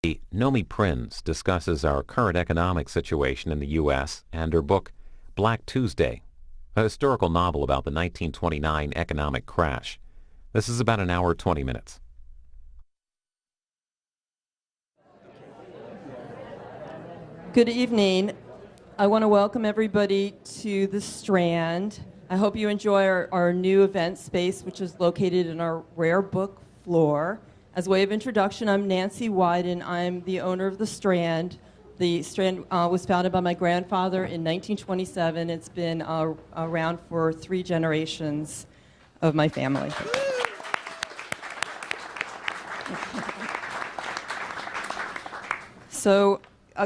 Nomi Prins discusses our current economic situation in the U.S. and her book, Black Tuesday, a historical novel about the 1929 economic crash. This is about an hour, 20 minutes. Good evening. I want to welcome everybody to the Strand. I hope you enjoy our new event space, which is located in our rare book floor. As a way of introduction, I'm Nancy Wyden. I'm the owner of the Strand. The Strand was founded by my grandfather in 1927. It's been around for 3 generations of my family. So,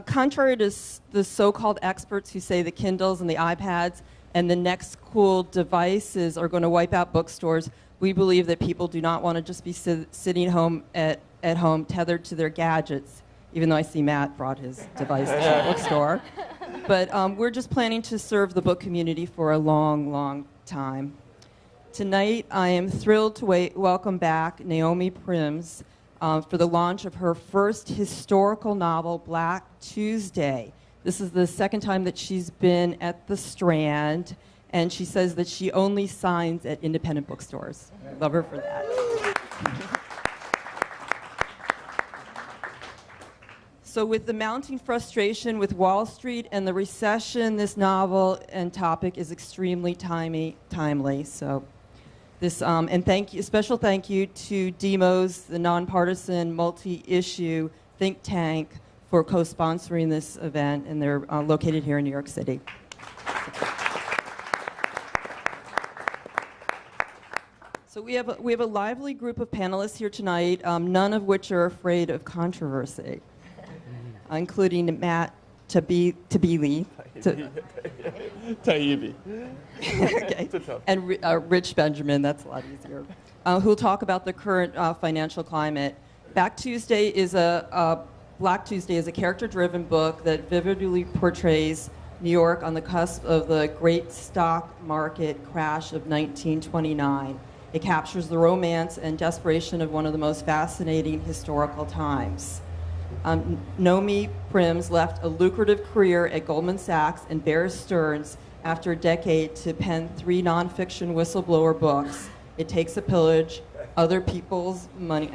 contrary to the so-called experts who say the Kindles and the iPads and the next cool devices are going to wipe out bookstores, we believe that people do not want to just be sitting home at home tethered to their gadgets, even though I see Matt brought his device to the bookstore. But we're just planning to serve the book community for a long, long time. Tonight, I am thrilled to welcome back Nomi Prins for the launch of her first historical novel, Black Tuesday. This is the second time that she's been at the Strand, and she says that she only signs at independent bookstores. Love her for that. So with the mounting frustration with Wall Street and the recession, this novel and topic is extremely timely. So this, and special thank you to Demos, the nonpartisan multi-issue think tank, for co-sponsoring this event, and they're located here in New York City. So we have a lively group of panelists here tonight, none of which are afraid of controversy, including Matt Taibbi. Taibbi. Okay. And Rich Benjamin, that's a lot easier, who will talk about the current financial climate. Black Tuesday is a character-driven book that vividly portrays New York on the cusp of the great stock market crash of 1929. It captures the romance and desperation of one of the most fascinating historical times. Nomi Prins left a lucrative career at Goldman Sachs and Bear Stearns after a decade to pen 3 nonfiction whistleblower books, It Takes a Pillage, Other People's Money,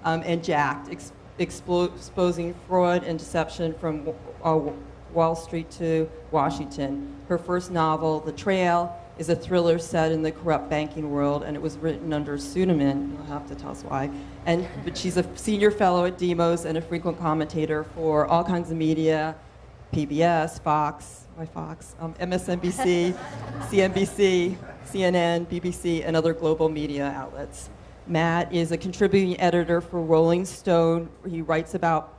and Jacked, exposing fraud and deception from Wall Street to Washington. Her first novel, The Trail, is a thriller set in the corrupt banking world, and it was written under a pseudonym. You'll have to tell us why. But she's a senior fellow at Demos and a frequent commentator for all kinds of media, PBS, Fox, MSNBC, CNBC, CNN, BBC, and other global media outlets. Matt is a contributing editor for Rolling Stone. He writes about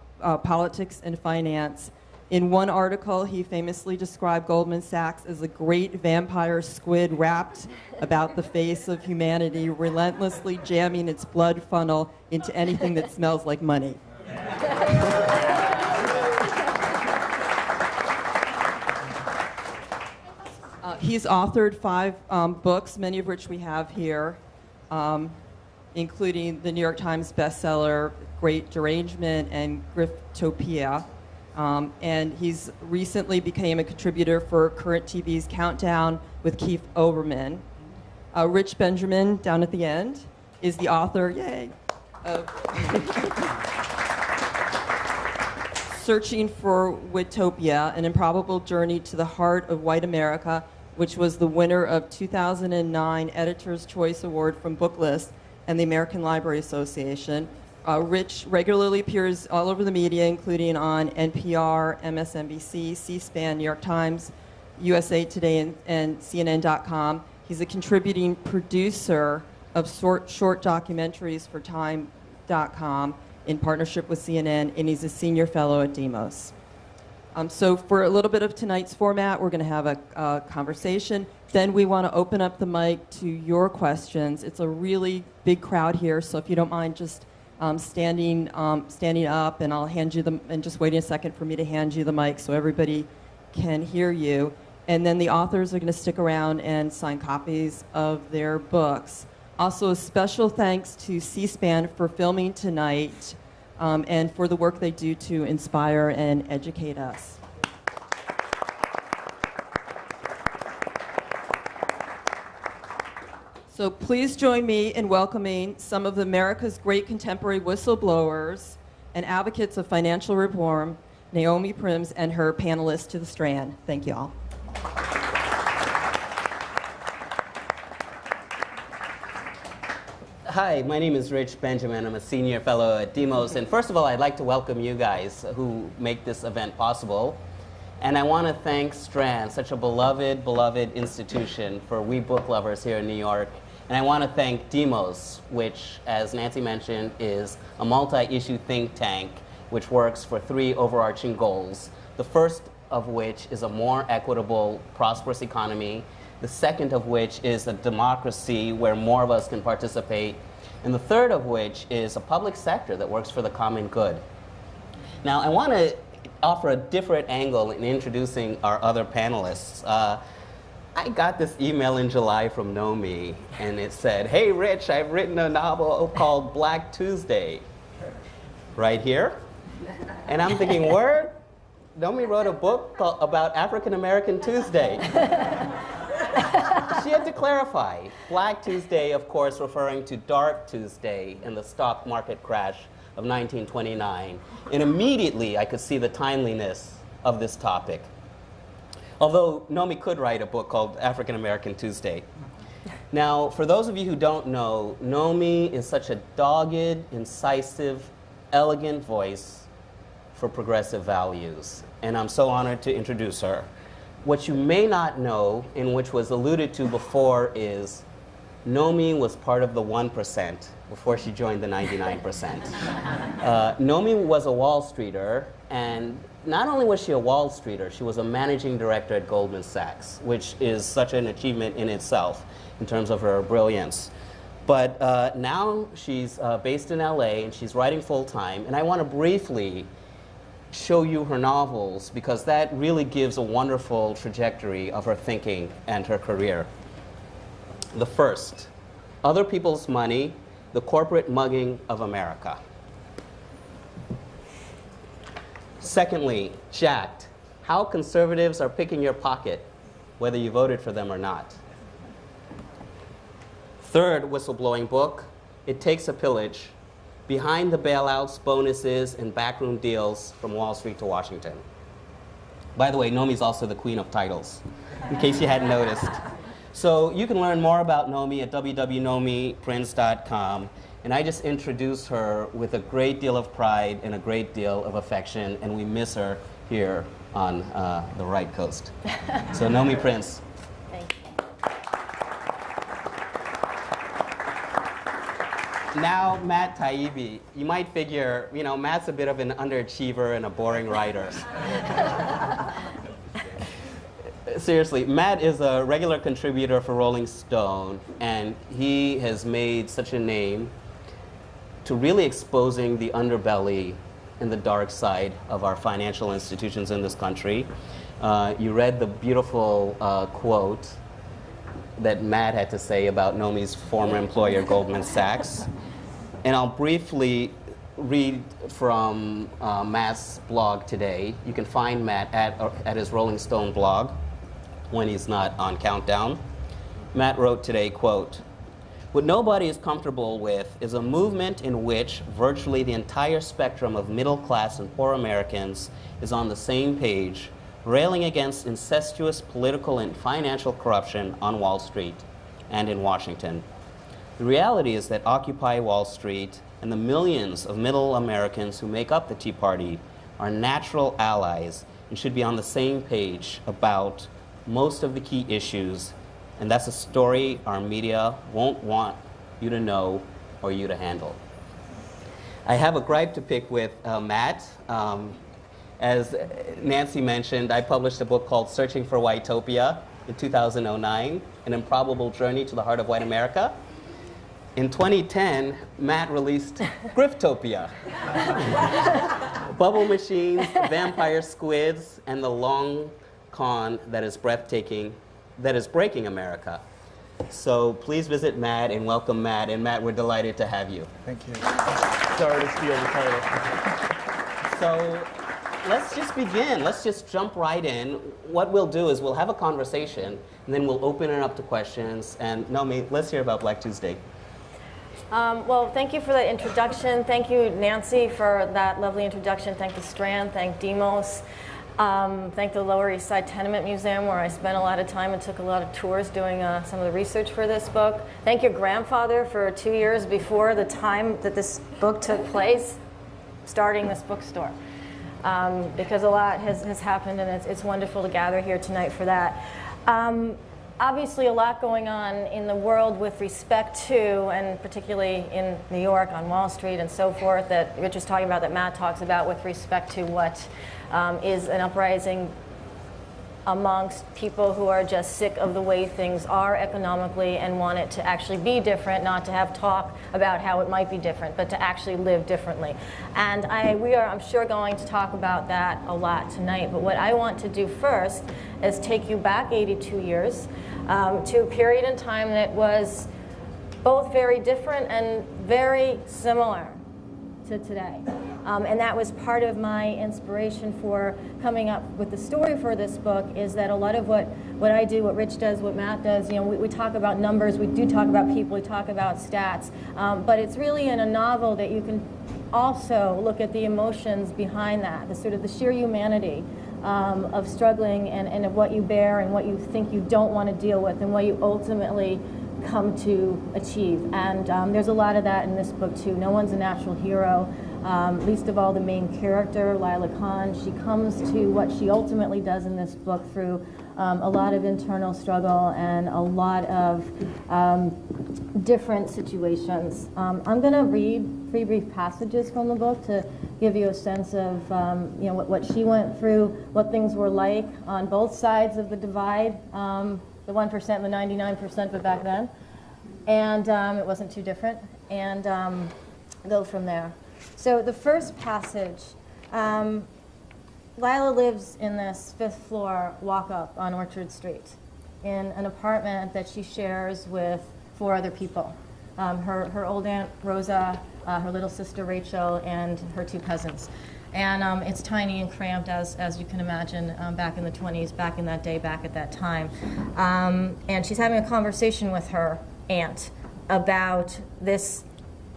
politics and finance. In one article, he famously described Goldman Sachs as a great vampire squid wrapped about the face of humanity, relentlessly jamming its blood funnel into anything that smells like money. He's authored 5 books, many of which we have here, including the New York Times bestseller, Great Derangement and Griftopia. And he's recently became a contributor for Current TV's Countdown with Keith Olbermann. Rich Benjamin, down at the end, is the author, of Searching for Witopia, An Improbable Journey to the Heart of White America, which was the winner of 2009 Editor's Choice Award from Booklist and the American Library Association. Rich regularly appears all over the media, including on NPR, MSNBC, C-SPAN, New York Times, USA Today, and CNN.com. He's a contributing producer of short documentaries for Time.com in partnership with CNN, and he's a senior fellow at Demos. So for a little bit of tonight's format, we're going to have a conversation. Then we want to open up the mic to your questions. It's a really big crowd here, so if you don't mind just standing up, and I'll hand you and just waiting a second for me to hand you the mic so everybody can hear you. And then the authors are going to stick around and sign copies of their books. Also, a special thanks to C-SPAN for filming tonight. and for the work they do to inspire and educate us. So please join me in welcoming some of America's great contemporary whistleblowers and advocates of financial reform, Nomi Prins and her panelists to the Strand. Thank you all. Hi, my name is Rich Benjamin. I'm a senior fellow at Demos. And first of all, I'd like to welcome you guys who make this event possible. And I want to thank Strand, such a beloved institution for we book lovers here in New York. And I want to thank Demos, which, as Nancy mentioned, is a multi-issue think tank which works for 3 overarching goals. The first of which is a more equitable, prosperous economy. The second of which is a democracy where more of us can participate. And the third of which is a public sector that works for the common good. Now, I want to offer a different angle in introducing our other panelists. I got this email in July from Nomi, and it said, "Hey, Rich, I've written a novel called Black Tuesday." Right here. And I'm thinking, word? Nomi wrote a book about African American Tuesday. She had to clarify. Black Tuesday, of course, referring to Dark Tuesday in the stock market crash of 1929. And immediately I could see the timeliness of this topic. Although Nomi could write a book called African American Tuesday. Now, for those of you who don't know, Nomi is such a dogged, incisive, elegant voice for progressive values. And I'm so honored to introduce her. What you may not know, and which was alluded to before, is Nomi was part of the 1% before she joined the 99%. Nomi was a Wall Streeter, and not only was she a Wall Streeter, she was a managing director at Goldman Sachs, which is such an achievement in itself in terms of her brilliance. But now she's based in LA, and she's writing full-time, and I want to briefly show you her novels because that really gives a wonderful trajectory of her thinking and her career. The first, Other People's Money, The Corporate Mugging of America. Secondly, Jacked, How Conservatives Are Picking Your Pocket, whether you voted for them or not. Third whistleblowing book, It Takes a Pillage, Behind the Bailouts, Bonuses, and Backroom Deals from Wall Street to Washington. By the way, Nomi's also the queen of titles, in case you hadn't noticed. So you can learn more about Nomi at www.nomiprins.com. And I just introduced her with a great deal of pride and a great deal of affection, and we miss her here on the right coast. So Nomi Prins. Thank you. Now, Matt Taibbi. You might figure, you know, Matt's a bit of an underachiever and a boring writer. Seriously, Matt is a regular contributor for Rolling Stone, and he has made such a name to really exposing the underbelly and the dark side of our financial institutions in this country. You read the beautiful quote that Matt had to say about Nomi's former employer, Goldman Sachs. And I'll briefly read from Matt's blog today. You can find Matt at his Rolling Stone blog when he's not on Countdown. Matt wrote today, quote, "What nobody is comfortable with is a movement in which virtually the entire spectrum of middle class and poor Americans is on the same page, railing against incestuous political and financial corruption on Wall Street and in Washington. The reality is that Occupy Wall Street and the millions of middle Americans who make up the Tea Party are natural allies and should be on the same page about most of the key issues, and that's a story our media won't want you to know or you to handle." I have a gripe to pick with Matt. As Nancy mentioned, I published a book called Searching for Whitopia in 2009, An Improbable Journey to the Heart of White America. In 2010, Matt released Griftopia. Bubble machines, vampire squids, and the long con that is breathtaking, that is breaking America. So please visit Matt and welcome Matt. And Matt, we're delighted to have you. Thank you. Sorry to steal the title. So let's just begin. Let's just jump right in. What we'll do is we'll have a conversation, and then we'll open it up to questions. And Nomi, let's hear about Black Tuesday. Well, thank you for that introduction. Thank you, Nancy, for that lovely introduction. Thank the Strand. Thank Demos. Thank the Lower East Side Tenement Museum, where I spent a lot of time and took a lot of tours doing some of the research for this book. Thank your grandfather for 2 years before the time that this book took place, starting this bookstore. Because a lot has happened, and it's wonderful to gather here tonight for that. Obviously, a lot going on in the world with respect to, and particularly in New York on Wall Street and so forth, that Rich is talking about, that Matt talks about with respect to what is an uprising amongst people who are just sick of the way things are economically and want it to actually be different, not to have talk about how it might be different, but to actually live differently. And we are, I'm sure, going to talk about that a lot tonight. But what I want to do first is take you back 82 years to a period in time that was both very different and very similar to today. And that was part of my inspiration for coming up with the story for this book, is that a lot of what I do, what Rich does, what Matt does, you know, we talk about numbers, we do talk about people, we talk about stats, but it's really in a novel that you can also look at the emotions behind that, the sort of the sheer humanity of struggling and of what you bear and what you think you don't want to deal with and what you ultimately come to achieve. And there's a lot of that in this book too. No one's a natural hero. Least of all the main character, Lila Khan. She comes to what she ultimately does in this book through a lot of internal struggle and a lot of different situations. I'm going to read 3 brief passages from the book to give you a sense of you know, what she went through, what things were like on both sides of the divide, the 1% and the 99%, but back then. And it wasn't too different. And go from there. So the first passage, Lila lives in this 5th floor walk-up on Orchard Street in an apartment that she shares with 4 other people. Her old aunt Rosa, her little sister Rachel, and her 2 cousins. And it's tiny and cramped, as you can imagine, back in the 20s, back in that day, back at that time. And she's having a conversation with her aunt about this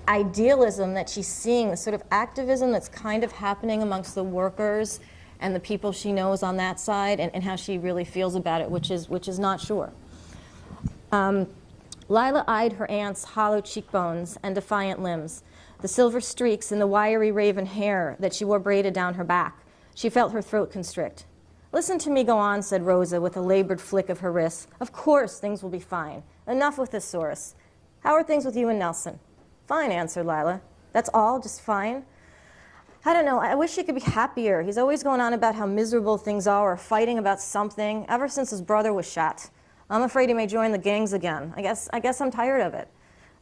idealism that she's seeing, the sort of activism that's kind of happening amongst the workers and the people she knows on that side, and how she really feels about it, which is not sure. Lila eyed her aunt's hollow cheekbones and defiant limbs, the silver streaks in the wiry raven hair that she wore braided down her back. She felt her throat constrict. "Listen to me go on," said Rosa with a labored flick of her wrists. "Of course things will be fine. Enough with thesaurus. How are things with you and Nelson?" "Fine," answered Lila. "That's all? Just fine?" "I don't know. I wish he could be happier. He's always going on about how miserable things are, or fighting about something, ever since his brother was shot. I'm afraid he may join the gangs again. I guess I'm tired of it.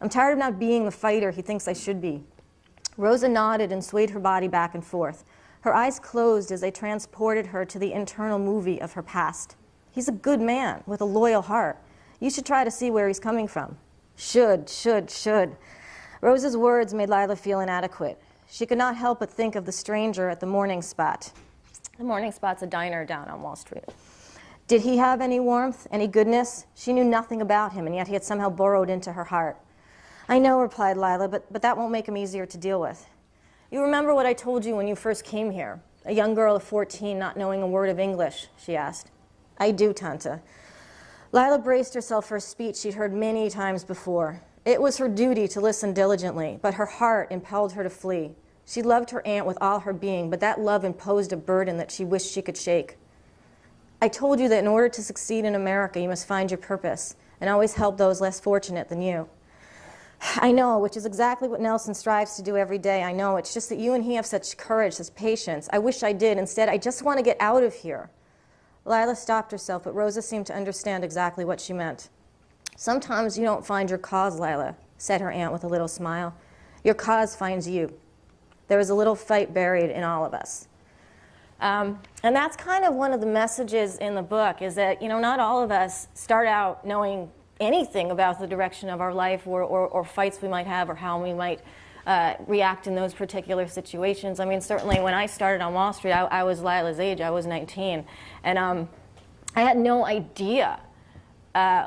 I'm tired of not being the fighter he thinks I should be." Rosa nodded and swayed her body back and forth. Her eyes closed as they transported her to the internal movie of her past. "He's a good man with a loyal heart. You should try to see where he's coming from." Should. Rosa's words made Lila feel inadequate. She could not help but think of the stranger at the Morning Spot. The Morning Spot's a diner down on Wall Street. Did he have any warmth, any goodness? She knew nothing about him, and yet he had somehow burrowed into her heart. "I know," replied Lila, but that won't make him easier to deal with. "You remember what I told you when you first came here? A young girl of 14 not knowing a word of English," she asked. "I do, Tanta." Lila braced herself for a speech she'd heard many times before. It was her duty to listen diligently, but her heart impelled her to flee. She loved her aunt with all her being, but that love imposed a burden that she wished she could shake. "I told you that in order to succeed in America, you must find your purpose and always help those less fortunate than you." "I know, which is exactly what Nelson strives to do every day. I know. It's just that you and he have such courage, such patience. I wish I did. Instead, I just want to get out of here." Lila stopped herself, but Rosa seemed to understand exactly what she meant. "Sometimes you don't find your cause, Lila," said her aunt with a little smile. "Your cause finds you. There is a little fight buried in all of us." And that's kind of one of the messages in the book, is that, you know, not all of us start out knowing anything about the direction of our life or fights we might have or how we might react in those particular situations. I mean, certainly when I started on Wall Street, I was Lila's age. I was 19. And I had no idea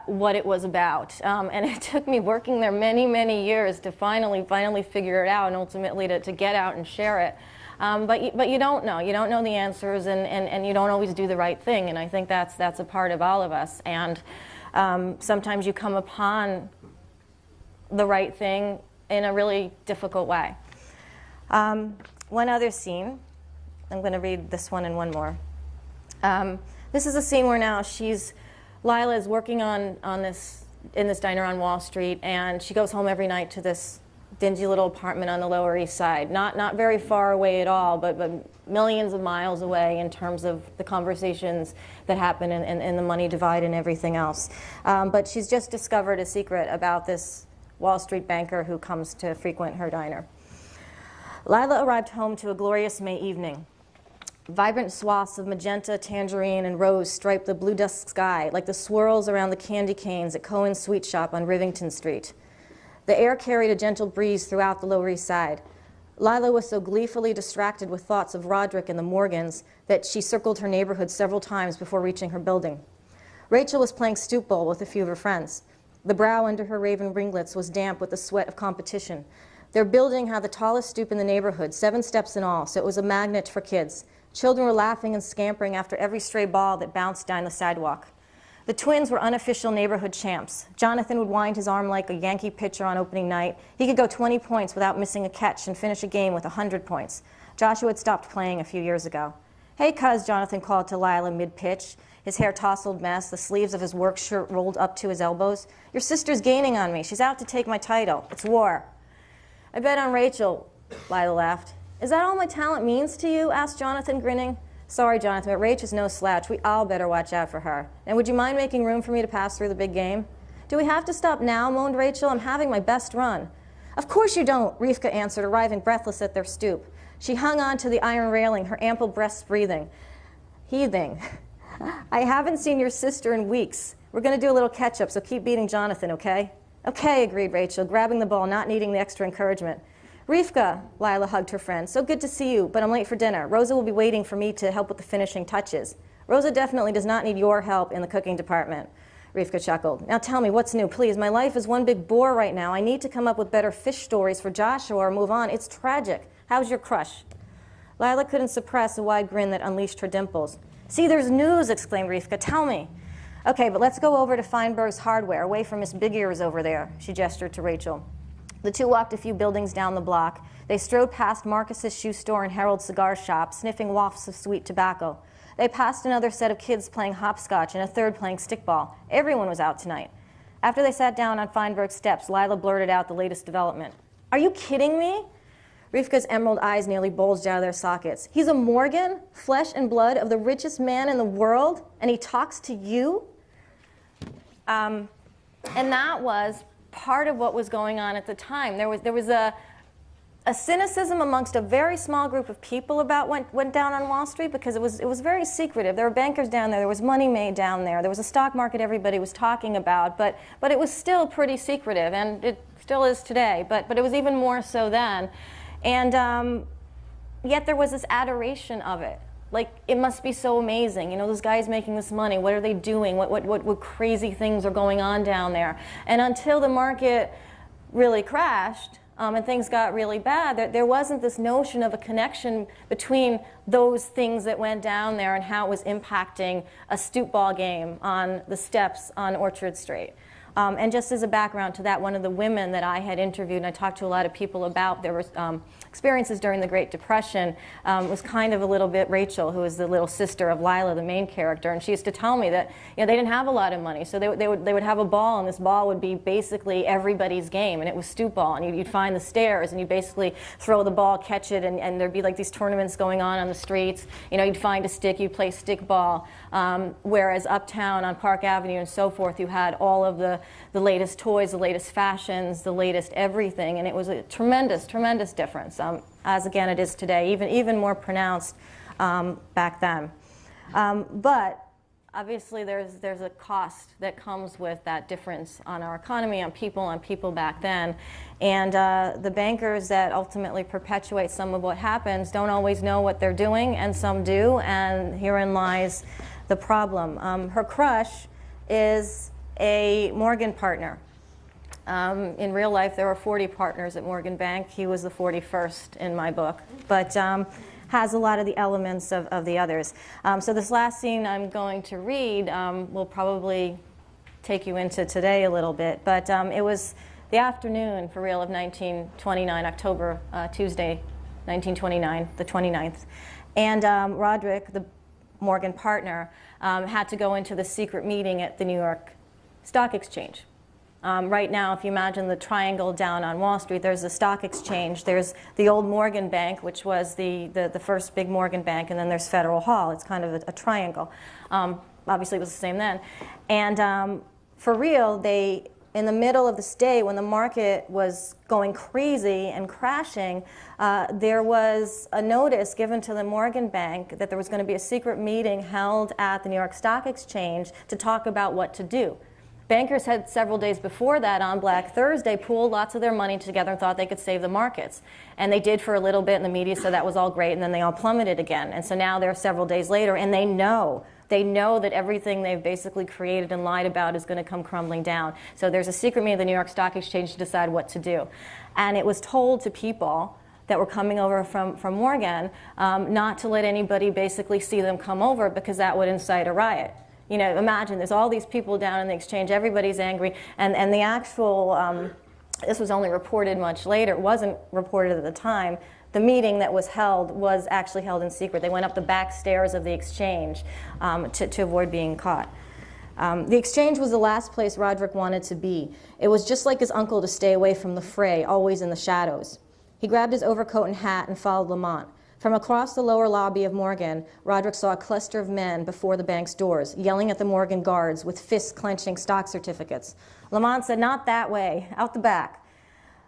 what it was about. And it took me working there many, many years to finally figure it out and ultimately to get out and share it. But you don't know. You don't know the answers, and you don't always do the right thing. And I think that's a part of all of us. And sometimes you come upon the right thing in a really difficult way. One other scene. I'm going to read this one and one more. This is a scene where now Lila is working in this diner on Wall Street, and she goes home every night to this dingy little apartment on the Lower East Side. Not very far away at all, but millions of miles away in terms of the conversations that happen and the money divide and everything else. But she's just discovered a secret about this Wall Street banker who comes to frequent her diner. Lila arrived home to a glorious May evening. Vibrant swaths of magenta, tangerine, and rose striped the blue dusk sky like the swirls around the candy canes at Cohen's Sweet Shop on Rivington Street. The air carried a gentle breeze throughout the Lower East Side. Lila was so gleefully distracted with thoughts of Roderick and the Morgans that she circled her neighborhood several times before reaching her building. Rachel was playing stoop ball with a few of her friends. The brow under her raven ringlets was damp with the sweat of competition. Their building had the tallest stoop in the neighborhood, 7 steps in all, so it was a magnet for kids. Children were laughing and scampering after every stray ball that bounced down the sidewalk. The twins were unofficial neighborhood champs. Jonathan would wind his arm like a Yankee pitcher on opening night. He could go 20 points without missing a catch and finish a game with 100 points. Joshua had stopped playing a few years ago. "Hey, cuz," Jonathan called to Lila mid-pitch, his hair tousled mess, the sleeves of his work shirt rolled up to his elbows. "Your sister's gaining on me. She's out to take my title. It's war." "I bet on Rachel," Lila laughed. "Is that all my talent means to you?" asked Jonathan, grinning. "Sorry, Jonathan, but Rach is no slouch. We all better watch out for her. And would you mind making room for me to pass through the big game?" "Do we have to stop now?" moaned Rachel. "I'm having my best run." "Of course you don't," Rivka answered, arriving breathless at their stoop. She hung on to the iron railing, her ample breasts heaving. "I haven't seen your sister in weeks. We're going to do a little catch-up, so keep beating Jonathan, okay?" "Okay," agreed Rachel, grabbing the ball, not needing the extra encouragement. "Rivka," Lila hugged her friend, "so good to see you, but I'm late for dinner. Rosa will be waiting for me to help with the finishing touches." "Rosa definitely does not need your help in the cooking department," Rivka chuckled. "Now tell me, what's new? Please, my life is one big bore right now. I need to come up with better fish stories for Joshua or move on. It's tragic. How's your crush?" Lila couldn't suppress a wide grin that unleashed her dimples. "See, there's news," exclaimed Rivka. "Tell me." "Okay, but let's go over to Feinberg's Hardware, away from Miss Big Ears over there," she gestured to Rachel. The two walked a few buildings down the block. They strode past Marcus's shoe store and Harold's cigar shop, sniffing wafts of sweet tobacco. They passed another set of kids playing hopscotch and a third playing stickball. Everyone was out tonight. After they sat down on Feinberg's steps, Lila blurted out the latest development. "Are you kidding me?" Rivka's emerald eyes nearly bulged out of their sockets. "He's a Morgan, flesh and blood of the richest man in the world, and he talks to you?" And that was part of what was going on at the time. There was a cynicism amongst a very small group of people about what went down on Wall Street, because it was very secretive. There were bankers down there. There was money made down there. There was a stock market everybody was talking about, but it was still pretty secretive, and it still is today. But it was even more so then, and yet there was this adoration of it. Like, it must be so amazing. You know, those guys making this money, what are they doing? What crazy things are going on down there? And until the market really crashed and things got really bad, there wasn't this notion of a connection between those things that went down there and how it was impacting a stoop ball game on the steps on Orchard Street. And just as a background to that, one of the women that I had interviewed, and I talked to a lot of people about their experiences during the Great Depression, was kind of a little bit Rachel, who was the little sister of Lila, the main character. And she used to tell me that, you know, they didn't have a lot of money, so they would have a ball, and this ball would be basically everybody's game, and it was stoop ball. And you'd find the stairs, and you'd basically throw the ball, catch it, and there'd be like these tournaments going on the streets. You know, you'd find a stick, you'd play stick ball. Whereas uptown on Park Avenue and so forth, you had all of the latest toys, the latest fashions, the latest everything, and it was a tremendous, tremendous difference, as again it is today, even more pronounced back then. But obviously there's a cost that comes with that difference on our economy, on people back then. And the bankers that ultimately perpetuate some of what happens don't always know what they're doing, and some do, and herein lies the problem. Her crush is a Morgan partner. In real life, there were 40 partners at Morgan Bank. He was the 41st in my book, but has a lot of the elements of the others. So this last scene I'm going to read will probably take you into today a little bit, but it was the afternoon, for real, of 1929, October, Tuesday, 1929, the 29th. And Roderick, the Morgan partner, had to go into the secret meeting at the New York Stock Exchange. Right now, if you imagine the triangle down on Wall Street, there's the stock exchange, there's the old Morgan Bank, which was the first big Morgan Bank, and then there's Federal Hall. It's kind of a triangle. Obviously, it was the same then. And for real, in the middle of this day, when the market was going crazy and crashing, there was a notice given to the Morgan Bank that there was going to be a secret meeting held at the New York Stock Exchange to talk about what to do. Bankers had several days before that, on Black Thursday, pooled lots of their money together and thought they could save the markets. And they did for a little bit, and the media said that was all great, and then they all plummeted again. And so now they're several days later, and they know that everything they've basically created and lied about is going to come crumbling down. So there's a secret meeting at the New York Stock Exchange to decide what to do. And it was told to people that were coming over from Morgan not to let anybody basically see them come over, because that would incite a riot. You know, imagine there's all these people down in the exchange, everybody's angry, and the actual, this was only reported much later, it wasn't reported at the time. The meeting that was held was actually held in secret. They went up the back stairs of the exchange to avoid being caught. The exchange was the last place Roderick wanted to be. It was just like his uncle to stay away from the fray, always in the shadows. He grabbed his overcoat and hat and followed Lamont. From across the lower lobby of Morgan, Roderick saw a cluster of men before the bank's doors, yelling at the Morgan guards with fists clenching stock certificates. Lamont said, "Not that way, out the back."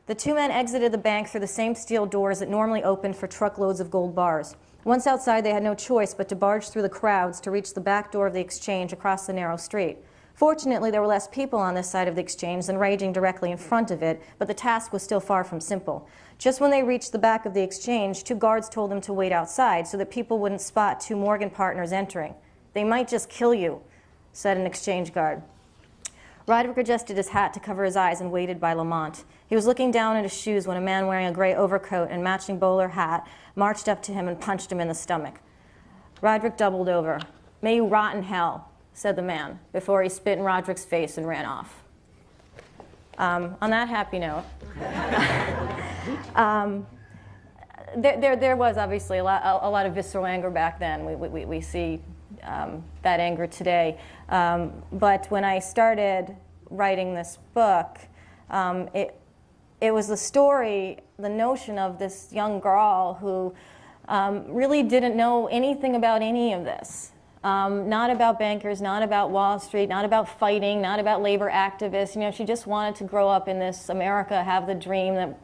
The two men exited the bank through the same steel doors that normally opened for truckloads of gold bars. Once outside, they had no choice but to barge through the crowds to reach the back door of the exchange across the narrow street. Fortunately, there were less people on this side of the exchange than raging directly in front of it, but the task was still far from simple. Just when they reached the back of the exchange, two guards told them to wait outside so that people wouldn't spot two Morgan partners entering. "They might just kill you," said an exchange guard. Roderick adjusted his hat to cover his eyes and waited by Lamont. He was looking down at his shoes when a man wearing a gray overcoat and matching bowler hat marched up to him and punched him in the stomach. Roderick doubled over. "May you rot in hell," said the man, before he spit in Roderick's face and ran off. On that happy note, there was obviously a lot of visceral anger back then. We see that anger today. But when I started writing this book, it was the story, the notion of this young girl who really didn't know anything about any of this. Not about bankers, not about Wall Street, not about fighting, not about labor activists. You know, she just wanted to grow up in this America, have the dream that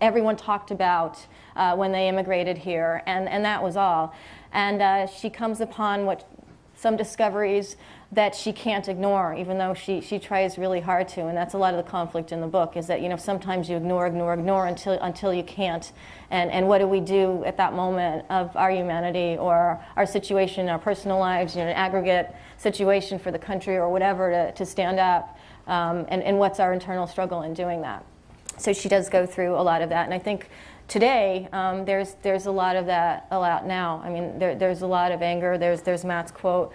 everyone talked about when they immigrated here, and that was all. And she comes upon some discoveries that she can't ignore, even though she tries really hard to, and that's a lot of the conflict in the book, is that, you know, sometimes you ignore until you can't. And what do we do at that moment of our humanity or our situation, our personal lives, you know, an aggregate situation for the country or whatever to stand up, and what's our internal struggle in doing that? So she does go through a lot of that, and I think today there's a lot of that a lot now. I mean, there's a lot of anger. There's Matt's quote.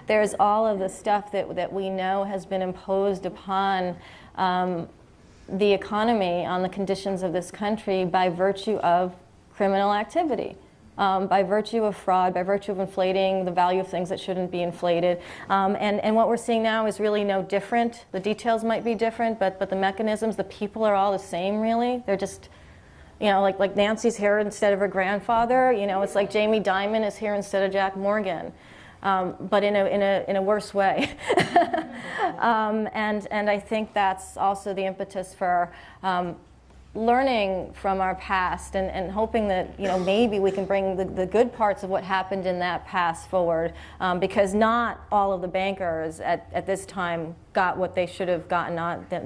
There's all of the stuff that we know has been imposed upon the economy, on the conditions of this country, by virtue of criminal activity. By virtue of fraud, by virtue of inflating the value of things that shouldn't be inflated. And what we're seeing now is really no different. The details might be different, but the mechanisms, the people are all the same, really. They're just, you know, like Nancy's here instead of her grandfather. You know, it's like Jamie Dimon is here instead of Jack Morgan, but in a worse way. And I think that's also the impetus for learning from our past and hoping that maybe we can bring the good parts of what happened in that past forward, because not all of the bankers at this time got what they should have gotten.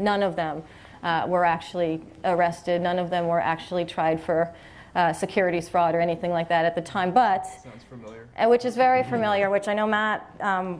None of them were actually arrested. None of them were actually tried for securities fraud or anything like that at the time. But sounds familiar. Which is very familiar, which I know Matt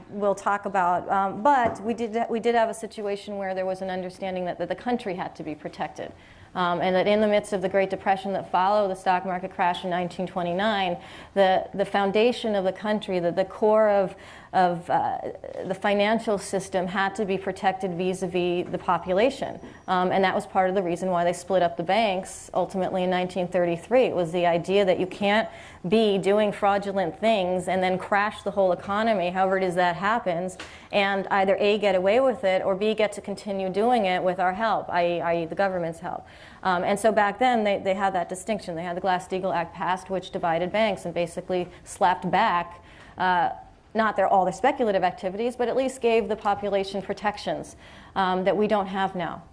will talk about. But we did have a situation where there was an understanding that the country had to be protected. And that in the midst of the Great Depression that followed the stock market crash in 1929, the foundation of the country, the core of the financial system had to be protected vis-a-vis the population. And that was part of the reason why they split up the banks ultimately in 1933. It was the idea that you can't be doing fraudulent things and then crash the whole economy, however it is that happens, and either A, get away with it, or B, get to continue doing it with our help, i.e. the government's help. And so back then, they had that distinction. They had the Glass-Steagall Act passed, which divided banks and basically slapped back not all their speculative activities, but at least gave the population protections that we don't have now,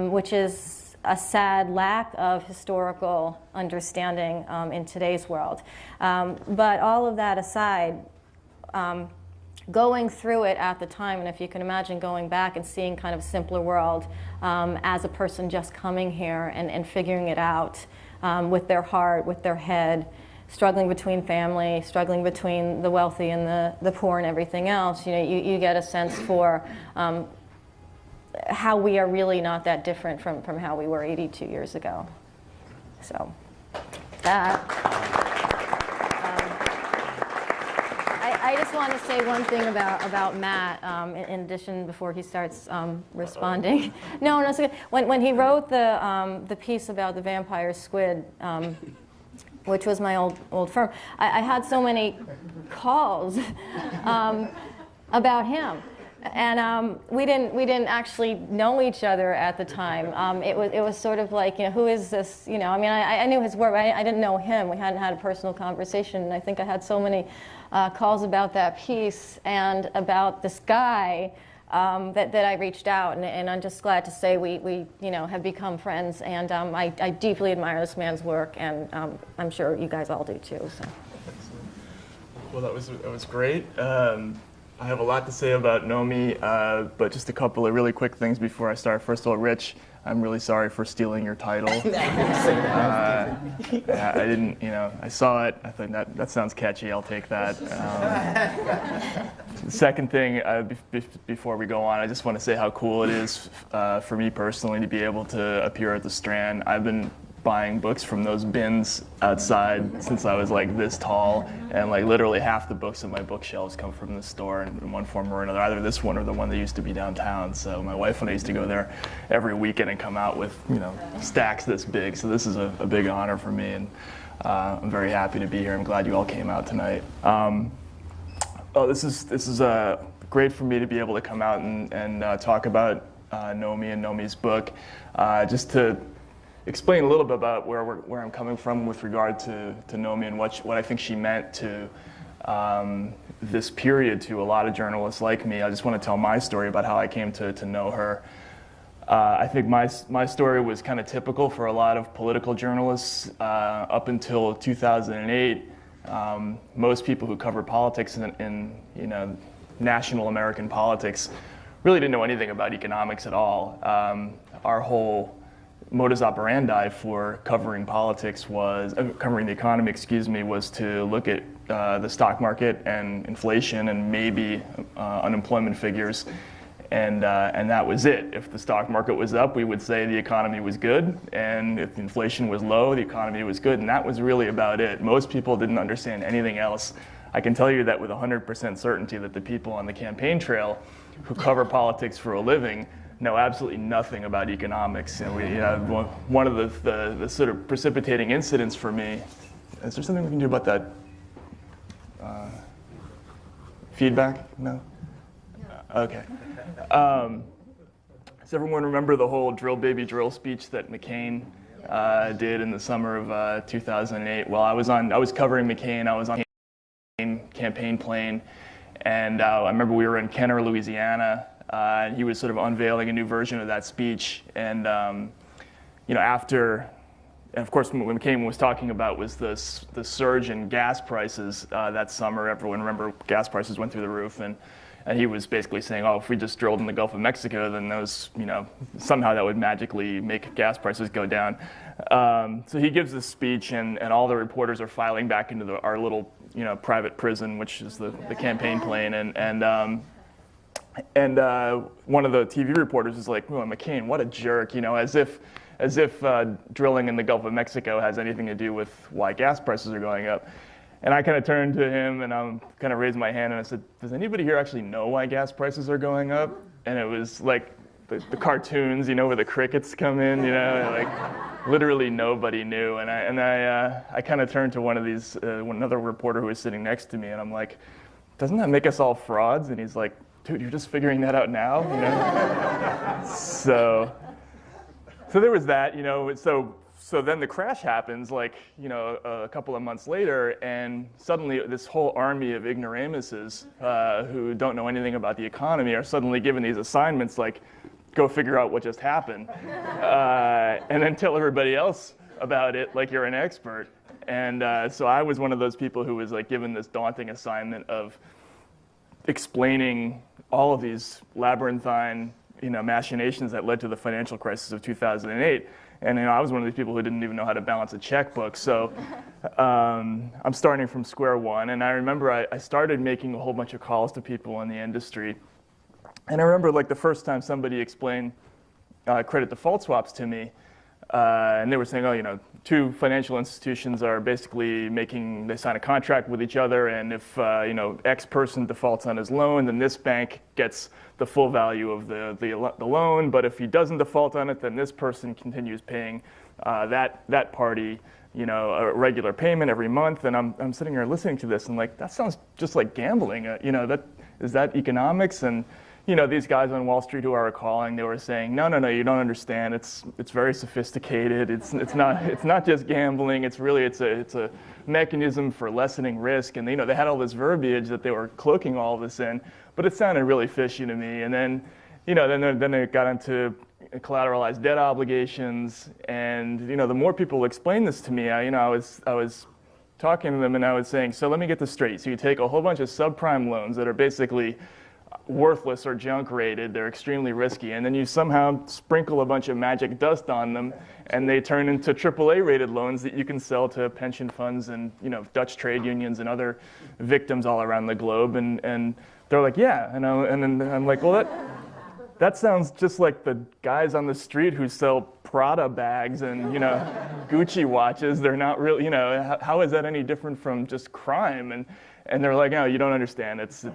which is a sad lack of historical understanding in today's world. But all of that aside, going through it at the time, and if you can imagine going back and seeing kind of a simpler world as a person just coming here and figuring it out with their heart, with their head, struggling between family, struggling between the wealthy and the poor and everything else, you get a sense for how we are really not that different from how we were 82 years ago. So that. I just want to say one thing about Matt, in addition, before he starts responding. No, it's okay. When he wrote the piece about the vampire squid, which was my old firm, I had so many calls about him. And we didn't actually know each other at the time. It was sort of like, who is this? I knew his work, but I didn't know him. We hadn't had a personal conversation. And I think I had so many calls about that piece and about this guy that I reached out. And I'm just glad to say we have become friends. And I deeply admire this man's work, and I'm sure you guys all do too. So. Well, that was great. I have a lot to say about Nomi, but just a couple of really quick things before I start. First of all, Rich, I'm really sorry for stealing your title. I didn't, I saw it. I thought that sounds catchy. I'll take that. The second thing, before we go on, I just want to say how cool it is for me personally to be able to appear at the Strand. I've been buying books from those bins outside since I was like this tall, and like literally half the books on my bookshelves come from the store in one form or another, either this one or the one that used to be downtown. So my wife and I used to go there every weekend and come out with stacks this big. So this is a big honor for me, and I'm very happy to be here. I'm glad you all came out tonight. This is great for me to be able to come out and talk about Nomi and Nomi's book, just to explain a little bit about where I'm coming from with regard to Nomi and what I think she meant to this period to a lot of journalists like me. I just want to tell my story about how I came to know her. I think my story was kind of typical for a lot of political journalists up until 2008. Most people who cover politics in national American politics really didn't know anything about economics at all. Our whole modus operandi for covering politics was, covering the economy, was to look at the stock market and inflation and maybe unemployment figures, and that was it. If the stock market was up, we would say the economy was good, and if inflation was low, the economy was good, and that was really about it. Most people didn't understand anything else. I can tell you that with 100% certainty that the people on the campaign trail who cover politics for a living know absolutely nothing about economics. And one of the sort of precipitating incidents for me, is there something we can do about that? Feedback? No? Okay. Does everyone remember the whole drill baby drill speech that McCain did in the summer of 2008? Well, I was covering McCain. I was on the campaign plane, and I remember we were in Kenner, Louisiana. He was sort of unveiling a new version of that speech, and after, and of course, what McCain was talking about was the surge in gas prices that summer. Everyone remember gas prices went through the roof, and he was basically saying, oh, if we just drilled in the Gulf of Mexico, then those, somehow that would magically make gas prices go down. So he gives this speech, and all the reporters are filing back into our little, private prison, which is the campaign plane, and one of the TV reporters is like, oh, McCain, what a jerk, as if drilling in the Gulf of Mexico has anything to do with why gas prices are going up. And I kind of turned to him and I kind of raised my hand and I said, does anybody here actually know why gas prices are going up? And it was like the cartoons, where the crickets come in, like literally nobody knew. And I kind of turned to another reporter who was sitting next to me, and I'm like, doesn't that make us all frauds? And he's like, dude, you're just figuring that out now, So there was that, So then the crash happens, a couple of months later, and suddenly this whole army of ignoramuses who don't know anything about the economy are suddenly given these assignments like, go figure out what just happened, and then tell everybody else about it like you're an expert. And so I was one of those people who was given this daunting assignment of explaining all of these labyrinthine, machinations that led to the financial crisis of 2008. And I was one of these people who didn't even know how to balance a checkbook. So I'm starting from square one. And I remember I started making a whole bunch of calls to people in the industry. And I remember the first time somebody explained credit default swaps to me. And they were saying, oh, two financial institutions are basically they sign a contract with each other, and if X person defaults on his loan, then this bank gets the full value of the loan. But if he doesn't default on it, then this person continues paying that party a regular payment every month. And I'm sitting here listening to this and that sounds just like gambling. Is that economics? And these guys on Wall Street who I were calling, they were saying, no, you don't understand. It's very sophisticated. It's not just gambling. It's a mechanism for lessening risk. And they had all this verbiage that they were cloaking all of this in, but it sounded really fishy to me. And then then they got into collateralized debt obligations. And the more people explained this to me, I was talking to them and I was saying, so let me get this straight. So you take a whole bunch of subprime loans that are basically worthless or junk rated, they're extremely risky, and then you somehow sprinkle a bunch of magic dust on them and they turn into AAA rated loans that you can sell to pension funds and Dutch trade unions and other victims all around the globe. And they're like, yeah, and then I'm like, well, that sounds just like the guys on the street who sell Prada bags and Gucci watches. They're not really, how is that any different from just crime? And they're like, no, you don't understand. It's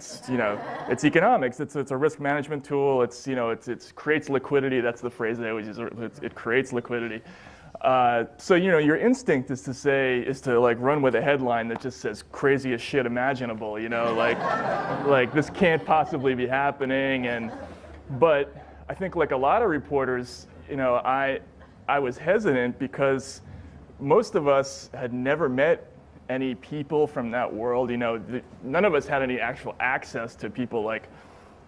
economics. It's a risk management tool. It creates liquidity. That's the phrase they always use. It creates liquidity. So your instinct is to run with a headline that just says craziest shit imaginable. Like this can't possibly be happening. But I think like a lot of reporters, I was hesitant because most of us had never met any people from that world. None of us had any actual access to people like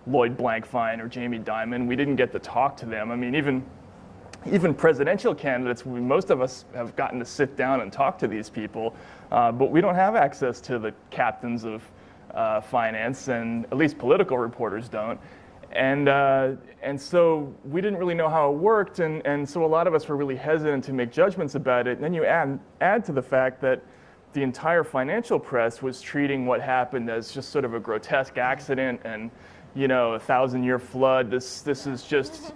Lloyd Blankfein or Jamie Dimon. We didn't get to talk to them. I mean, even presidential candidates, most of us have gotten to sit down and talk to these people, but we don't have access to the captains of finance, and at least political reporters don't. And so we didn't really know how it worked, and so a lot of us were really hesitant to make judgments about it. And then you add to the fact that the entire financial press was treating what happened as just sort of a grotesque accident and, a 1,000-year flood. This is just,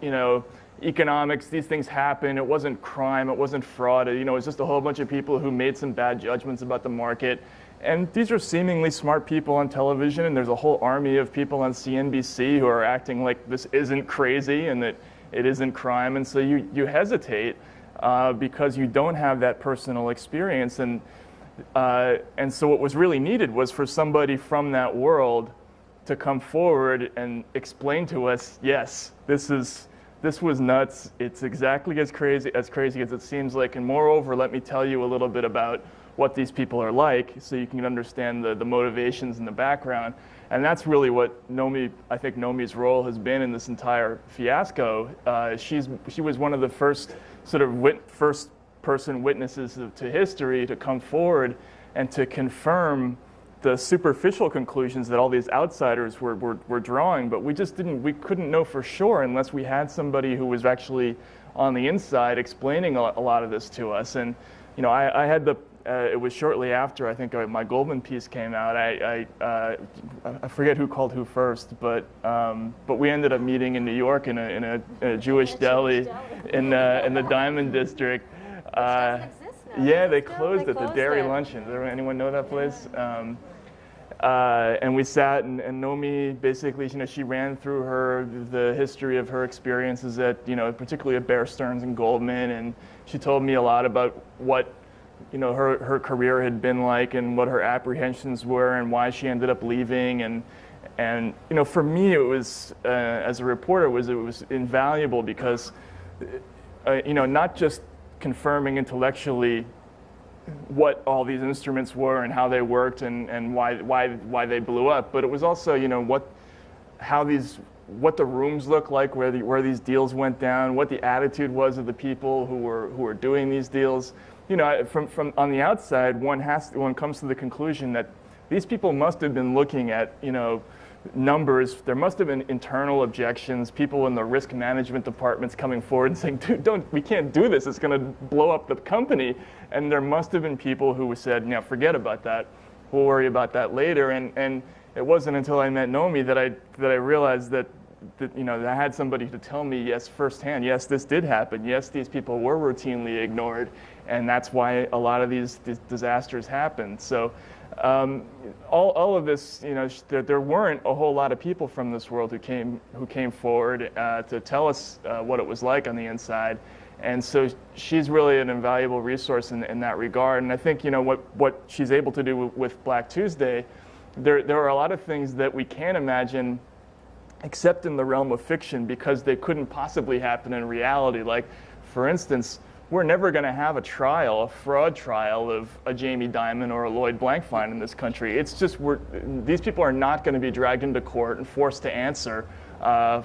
economics. These things happen. It wasn't crime. It wasn't fraud. It was just a whole bunch of people who made some bad judgments about the market. And these are seemingly smart people on television, and there's a whole army of people on CNBC who are acting like this isn't crazy and that it isn't crime. And so you hesitate because you don't have that personal experience. And so what was really needed was for somebody from that world to come forward and explain to us, yes, this was nuts. It's exactly as crazy as it seems like. And moreover, let me tell you a little bit about what these people are like, so you can understand the motivations in the background. And that's really what I think Nomi's role has been in this entire fiasco. She was one of the first sort of first-person witnesses to history to come forward and to confirm the superficial conclusions that all these outsiders were drawing, but we couldn't know for sure unless we had somebody who was actually on the inside explaining a lot of this to us. And I had it was shortly after I think my Goldman piece came out. I forget who called who first, but we ended up meeting in New York in a Jewish deli in the Diamond District. Which doesn't exist now. Yeah, they closed it. The Dairy Luncheon. Does anyone know that place? And we sat, and Nomi basically, she ran through the history of her experiences at, particularly at Bear Stearns and Goldman, and she told me a lot about what, her career had been like and what her apprehensions were and why she ended up leaving. And for me, it was, as a reporter, it was invaluable because, not just confirming intellectually what all these instruments were and how they worked and why they blew up, but it was also what the rooms looked like where these deals went down, what the attitude was of the people who were doing these deals. From on the outside, one comes to the conclusion that these people must have been looking at numbers. There must have been internal objections, people in the risk management departments coming forward and saying, dude, we can't do this, it's going to blow up the company. And there must have been people who said, forget about that, we'll worry about that later. And it wasn't until I met Nomi that I realized that I had somebody to tell me, yes, firsthand, yes, this did happen, yes, these people were routinely ignored, and that's why a lot of these disasters happened. So all of this, there weren't a whole lot of people from this world who came forward to tell us what it was like on the inside, and so she's really an invaluable resource in that regard. And I think what she's able to do with Black Tuesday, there are a lot of things that we can't imagine except in the realm of fiction because they couldn't possibly happen in reality. Like, for instance, we're never going to have a fraud trial of a Jamie Dimon or a Lloyd Blankfein in this country. It's just these people are not going to be dragged into court and forced to answer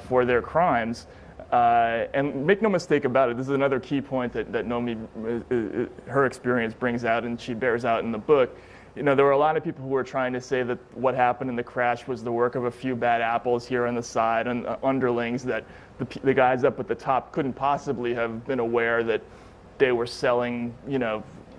for their crimes. And make no mistake about it, this is another key point that Nomi, her experience brings out and she bears out in the book. There were a lot of people who were trying to say that what happened in the crash was the work of a few bad apples here on the side and underlings, that the guys up at the top couldn't possibly have been aware that they were selling,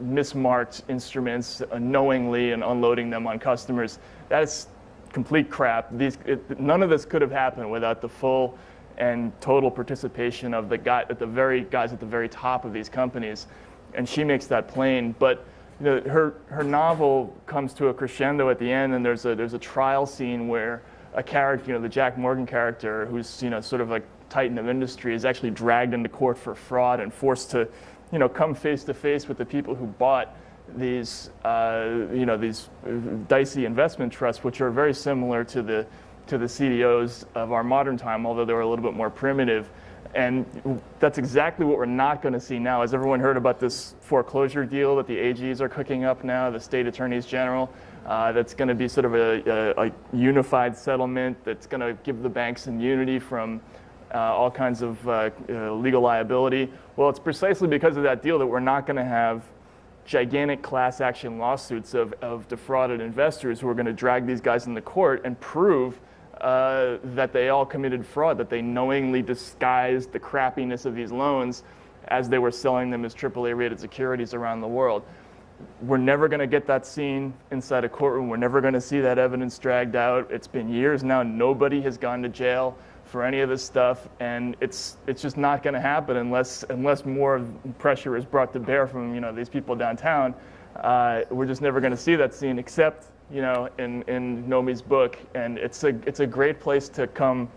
mismarked instruments knowingly and unloading them on customers. That is complete crap. None of this could have happened without the full and total participation of the guys at the very top of these companies, and she makes that plain. But her novel comes to a crescendo at the end, and there's a trial scene where a character, the Jack Morgan character, who's sort of like titan of industry, is actually dragged into court for fraud and forced to come face to face with the people who bought these these dicey investment trusts, which are very similar to the CDOs of our modern time, although they were a little bit more primitive. And that's exactly what we're not going to see now. Has everyone heard about this foreclosure deal that the AGs are cooking up now, the state attorneys general? That's going to be sort of a unified settlement that's going to give the banks immunity from all kinds of legal liability. Well, it's precisely because of that deal that we're not going to have gigantic class action lawsuits of defrauded investors who are going to drag these guys into court and prove that they all committed fraud, that they knowingly disguised the crappiness of these loans as they were selling them as AAA rated securities around the world. We're never going to get that scene inside a courtroom. We're never going to see that evidence dragged out. It's been years now. Nobody has gone to jail for any of this stuff, and it's just not going to happen unless more pressure is brought to bear from these people downtown. We're just never going to see that scene, except in Nomi's book, and it's a great place to come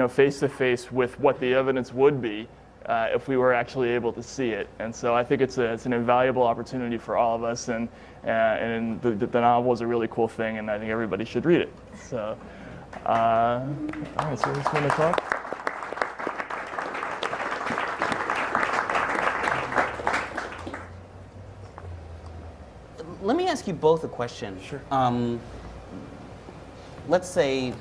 face to face with what the evidence would be if we were actually able to see it. And so I think it's an invaluable opportunity for all of us, and the novel is a really cool thing, and I think everybody should read it. So, all right, so who's going to talk? ask you both a question. Sure. Let's say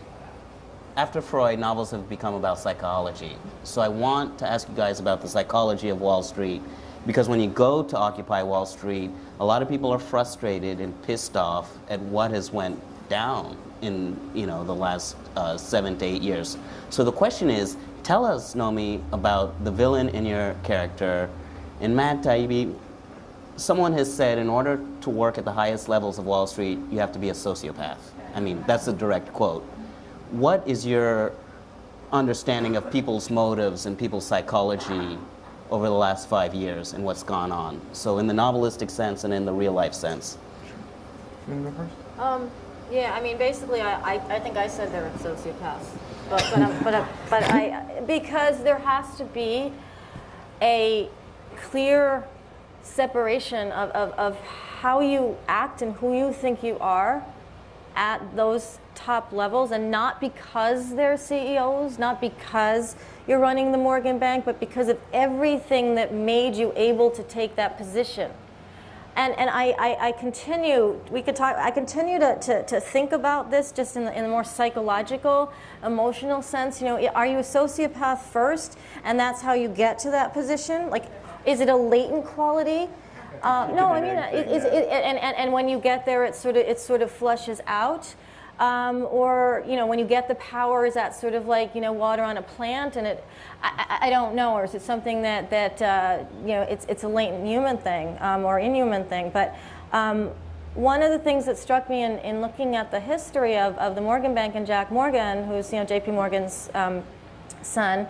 after Freud, novels have become about psychology. So I want to ask you guys about the psychology of Wall Street, because when you go to Occupy Wall Street, a lot of people are frustrated and pissed off at what has went down in the last 7 to 8 years. So the question is, tell us, Nomi, about the villain in your character. In Mad Taibbi, someone has said in order to work at the highest levels of Wall Street, you have to be a sociopath. I mean, that's a direct quote. What is your understanding of people's motives and people's psychology over the last 5 years and what's gone on? So in the novelistic sense and in the real life sense. You want to go first? Yeah, I mean, basically, I think I said they're sociopaths, but because there has to be a clear separation of how you act and who you think you are at those top levels, and not because they're CEOs, not because you're running the Morgan Bank, but because of everything that made you able to take that position. And I continue, I continue to think about this just in the more psychological, emotional sense. Are you a sociopath first, and that's how you get to that position? Like, is it a latent quality? No, I mean, and when you get there, it sort of flushes out. Or when you get the power, is that sort of like water on a plant, and I don't know, or is it something that it's a latent human thing or inhuman thing? But one of the things that struck me in looking at the history of the Morgan Bank and Jack Morgan, who's J.P. Morgan's son,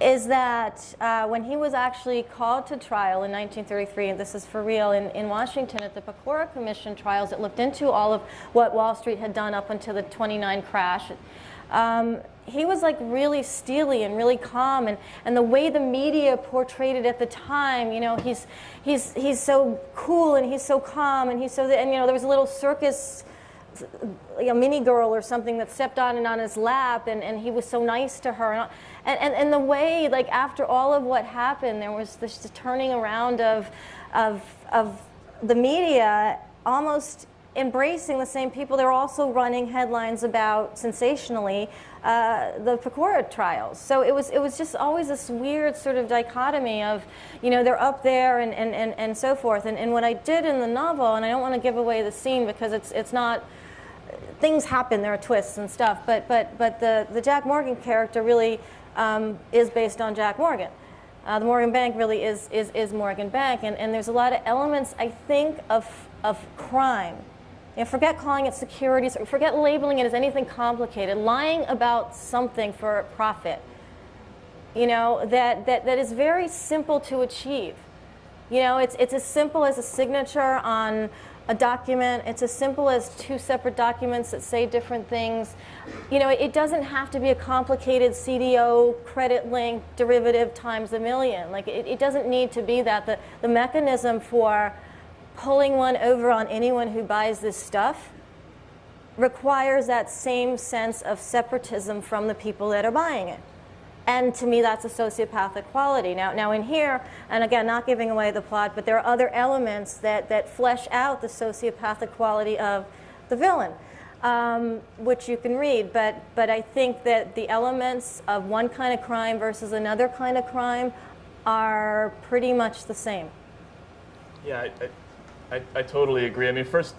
is that when he was actually called to trial in 1933, and this is for real, in Washington at the Pecora Commission trials that looked into all of what Wall Street had done up until the 29 crash, he was like really steely and really calm, and the way the media portrayed it at the time, he's so cool and he's so calm and he's so, and there was a little circus mini girl or something that stepped on his lap, and he was so nice to her, and the way, like, after all of what happened, there was this turning around of the media almost embracing the same people. They were also running headlines about, sensationally, the Pecora trials. So it was just always this weird sort of dichotomy of, they're up there and so forth. And what I did in the novel, and I don't want to give away the scene because it's not, things happen, there are twists and stuff, but the Jack Morgan character really is based on Jack Morgan. The Morgan Bank really is Morgan Bank, and there's a lot of elements, I think, of crime. Forget calling it securities, or forget labeling it as anything complicated. Lying about something for profit, that is very simple to achieve. It's as simple as a signature on a document. It's as simple as 2 separate documents that say different things. It doesn't have to be a complicated CDO, credit link, derivative times a million. Like, it doesn't need to be that. The mechanism for pulling one over on anyone who buys this stuff requires that same sense of separatism from the people that are buying it. And to me, that's a sociopathic quality. Now in here, and again, not giving away the plot, but there are other elements that flesh out the sociopathic quality of the villain, which you can read. But I think that the elements of one kind of crime versus another kind of crime are pretty much the same. Yeah, I totally agree. I mean, first,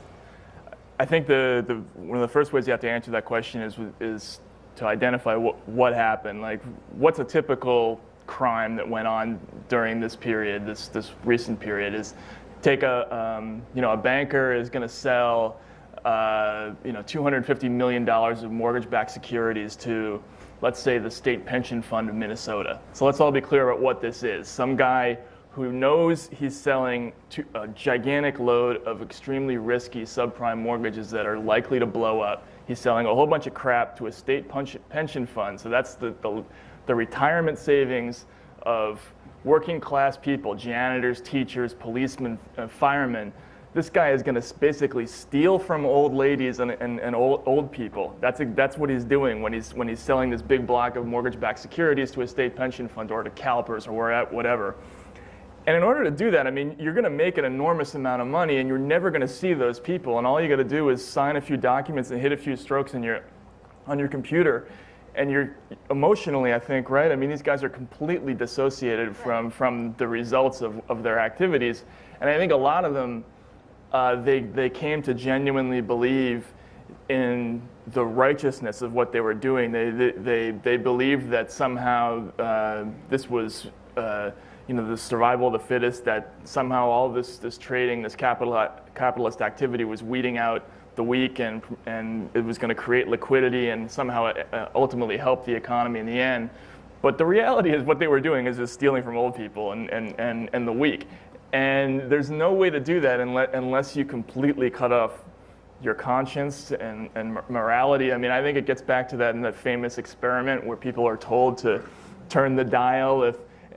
I think one of the first ways you have to answer that question is to identify what happened. Like, what's a typical crime that went on during this period, this recent period? Is take a banker is going to sell $250 million of mortgage-backed securities to, let's say, the State Pension Fund of Minnesota. So let's all be clear about what this is. Some guy who knows he's selling a gigantic load of extremely risky subprime mortgages that are likely to blow up. He's selling a whole bunch of crap to a state pension fund. So that's the retirement savings of working class people, janitors, teachers, policemen, firemen. This guy is going to basically steal from old ladies and old people. That's what he's doing when he's selling this big block of mortgage-backed securities to a state pension fund or to CalPERS or whatever. And in order to do that, I mean, you're going to make an enormous amount of money, and you're never going to see those people. And all you got to do is sign a few documents and hit a few strokes on your computer, and you're emotionally, I think, right? I mean, these guys are completely dissociated from the results of their activities. And I think a lot of them, they came to genuinely believe in the righteousness of what they were doing. They believed that somehow this was the survival of the fittest, that somehow all this trading, this capitalist activity was weeding out the weak, and it was going to create liquidity and somehow ultimately help the economy in the end. But the reality is what they were doing is just stealing from old people and the weak. And there's no way to do that unless you completely cut off your conscience and morality. I mean, I think it gets back to that famous experiment where people are told to turn the dial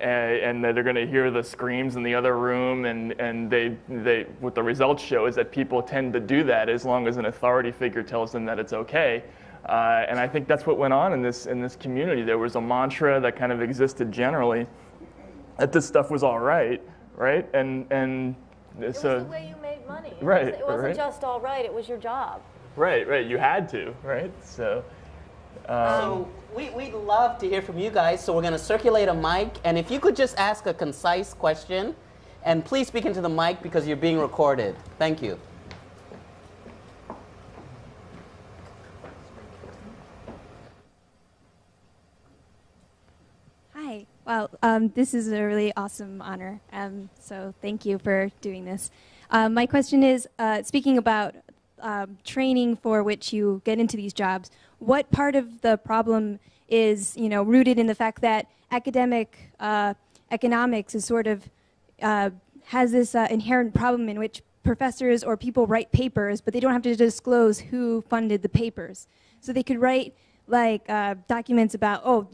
and that they're going to hear the screams in the other room, and they what the results show is that people tend to do that as long as an authority figure tells them that it's okay. And I think that's what went on in this community. There was a mantra that kind of existed generally that this stuff was all right, and it was so the way you made money. Right, It wasn't right. just all right. It was your job. Right. You had to, right? So. So we'd love to hear from you guys, so we're going to circulate a mic, and if you could just ask a concise question, and please speak into the mic because you're being recorded. Thank you. Hi. Well, this is a really awesome honor, so thank you for doing this. My question is, speaking about training for which you get into these jobs, what part of the problem is, rooted in the fact that academic economics is sort of has this inherent problem in which professors or people write papers, but they don't have to disclose who funded the papers. So they could write like documents about,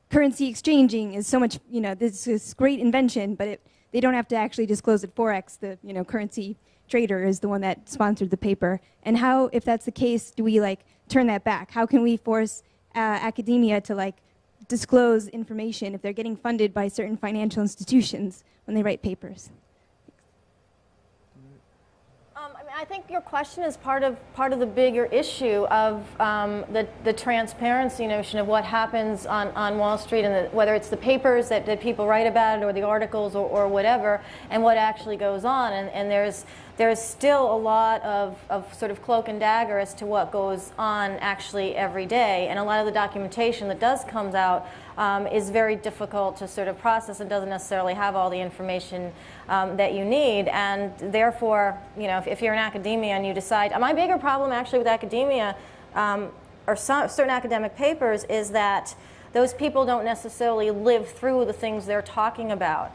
currency exchanging is so much, this is great invention, but they don't have to actually disclose that Forex, the currency trader, is the one that sponsored the paper. And how, if that's the case, do we turn that back? How can we force academia to disclose information if they're getting funded by certain financial institutions when they write papers? I think your question is part of the bigger issue of the transparency notion of what happens on Wall Street, and whether it's the papers that people write about it, or the articles, or whatever, and what actually goes on. And there's still a lot of sort of cloak and dagger as to what goes on actually every day, and a lot of the documentation that does comes out is very difficult to sort of process and doesn't necessarily have all the information that you need. And therefore, if you're in academia and you decide, my bigger problem actually with academia or certain academic papers is that those people don't necessarily live through the things they're talking about.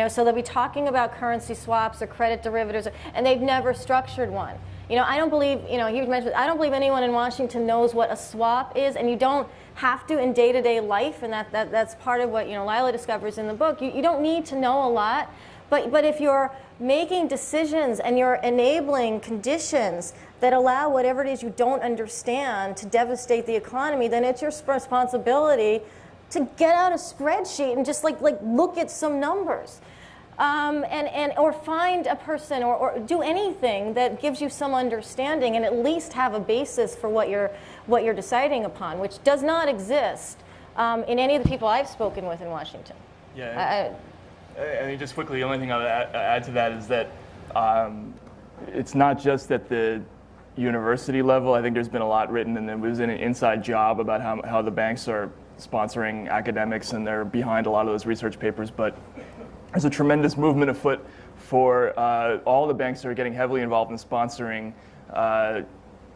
So they'll be talking about currency swaps or credit derivatives, and they've never structured one. I don't believe, he mentioned, I don't believe anyone in Washington knows what a swap is, and you don't have to in day-to-day life, and that's part of what Lila discovers in the book. You don't need to know a lot, but if you're making decisions and you're enabling conditions that allow whatever it is you don't understand to devastate the economy, then it's your responsibility to get out a spreadsheet and just look at some numbers. Or find a person or do anything that gives you some understanding and at least have a basis for what you're deciding upon, which does not exist in any of the people I've spoken with in Washington. Yeah. I mean, just quickly, the only thing I'll add to that is that it's not just at the university level. I think there's been a lot written, and there was an inside job about how the banks are sponsoring academics, and they're behind a lot of those research papers. But there's a tremendous movement afoot for all the banks that are getting heavily involved in sponsoring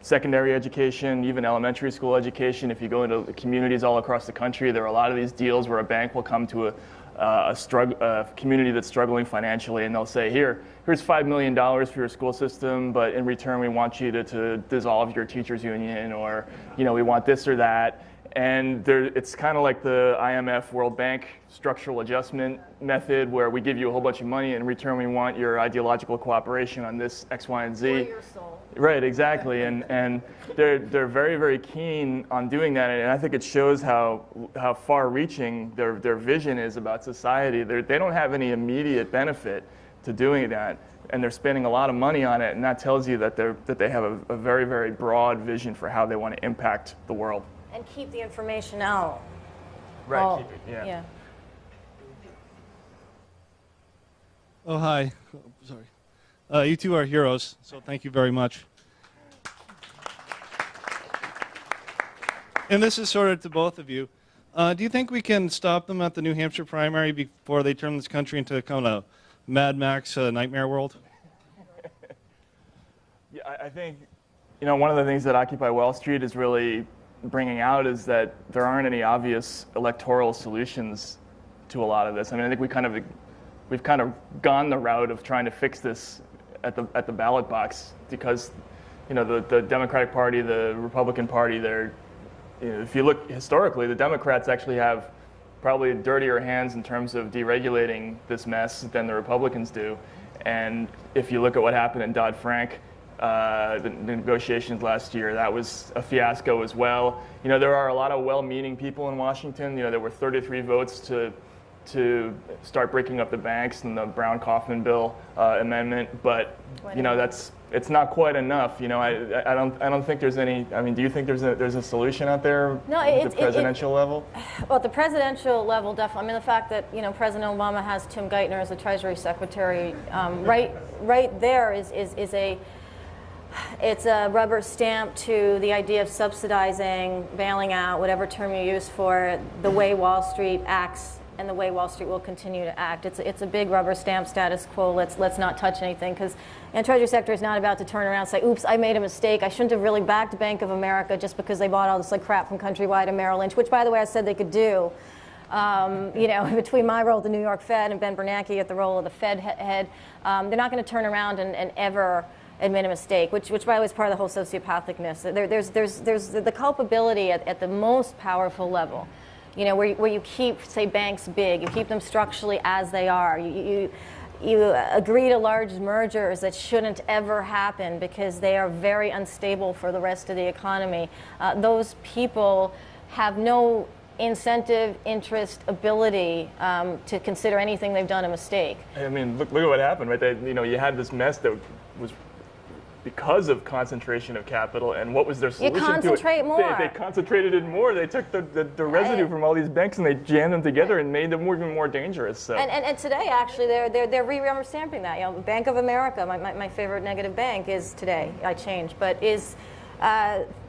secondary education, even elementary school education. If you go into communities all across the country, there are a lot of these deals where a bank will come to a community that's struggling financially, and they'll say, here's $5 million for your school system, but in return we want you to dissolve your teachers union, or we want this or that. And it's kind of like the IMF World Bank structural adjustment method, where we give you a whole bunch of money, and in return we want your ideological cooperation on this X, Y, and Z. Or your soul. Right, exactly, and they're very, very keen on doing that, and I think it shows how far-reaching their vision is about society. They don't have any immediate benefit to doing that, and they're spending a lot of money on it, and that tells you that they have a very, very broad vision for how they want to impact the world. And keep the information out. Right. Oh, Keep it, yeah. Yeah. Oh, hi. Oh, sorry. You two are heroes, so thank you very much. And this is sort of to both of you. Do you think we can stop them at the New Hampshire primary before they turn this country into kind of Mad Max nightmare world? Yeah, I think, one of the things that Occupy Wall Street is really bringing out is that there aren't any obvious electoral solutions to a lot of this. I mean, I think we've kind of gone the route of trying to fix this at the ballot box because, the Democratic Party, the Republican Party, if you look historically, the Democrats actually have probably dirtier hands in terms of deregulating this mess than the Republicans do. And if you look at what happened in Dodd-Frank, the negotiations last year, that was a fiasco as well. There are a lot of well-meaning people in Washington. There were 33 votes to start breaking up the banks and the Brown-Kaufman bill amendment, but it's not quite enough. I don't think there's any. I mean, do you think there's a solution out there? No, at the presidential level. Well, at the presidential level, definitely. I mean, the fact that President Obama has Tim Geithner as the Treasury Secretary, right there is it's a rubber stamp to the idea of subsidizing, bailing out, whatever term you use for it, the way Wall Street acts and the way Wall Street will continue to act. It's a big rubber stamp status quo. Let's not touch anything because the Treasury Secretary is not about to turn around and say, oops, I made a mistake. I shouldn't have really backed Bank of America just because they bought all this crap from Countrywide and Merrill Lynch, which, by the way, I said they could do. Between my role at the New York Fed and Ben Bernanke at the role of the Fed head, they're not going to turn around and ever admit a mistake, which by the way is part of the whole sociopathicness. There's the culpability at the most powerful level. Where you keep, say, banks big, you keep them structurally as they are. You agree to large mergers that shouldn't ever happen because they are very unstable for the rest of the economy. Those people have no incentive, interest, ability to consider anything they've done a mistake. I mean, look at what happened, right? You had this mess that was because of concentration of capital, and what was their solution to it? You concentrate more. They concentrated it more. They took the residue from all these banks and they jammed them together and made them even more dangerous. So. And today, actually, they're re-rubber stamping that. Bank of America, my favorite negative bank, is today. I changed, but is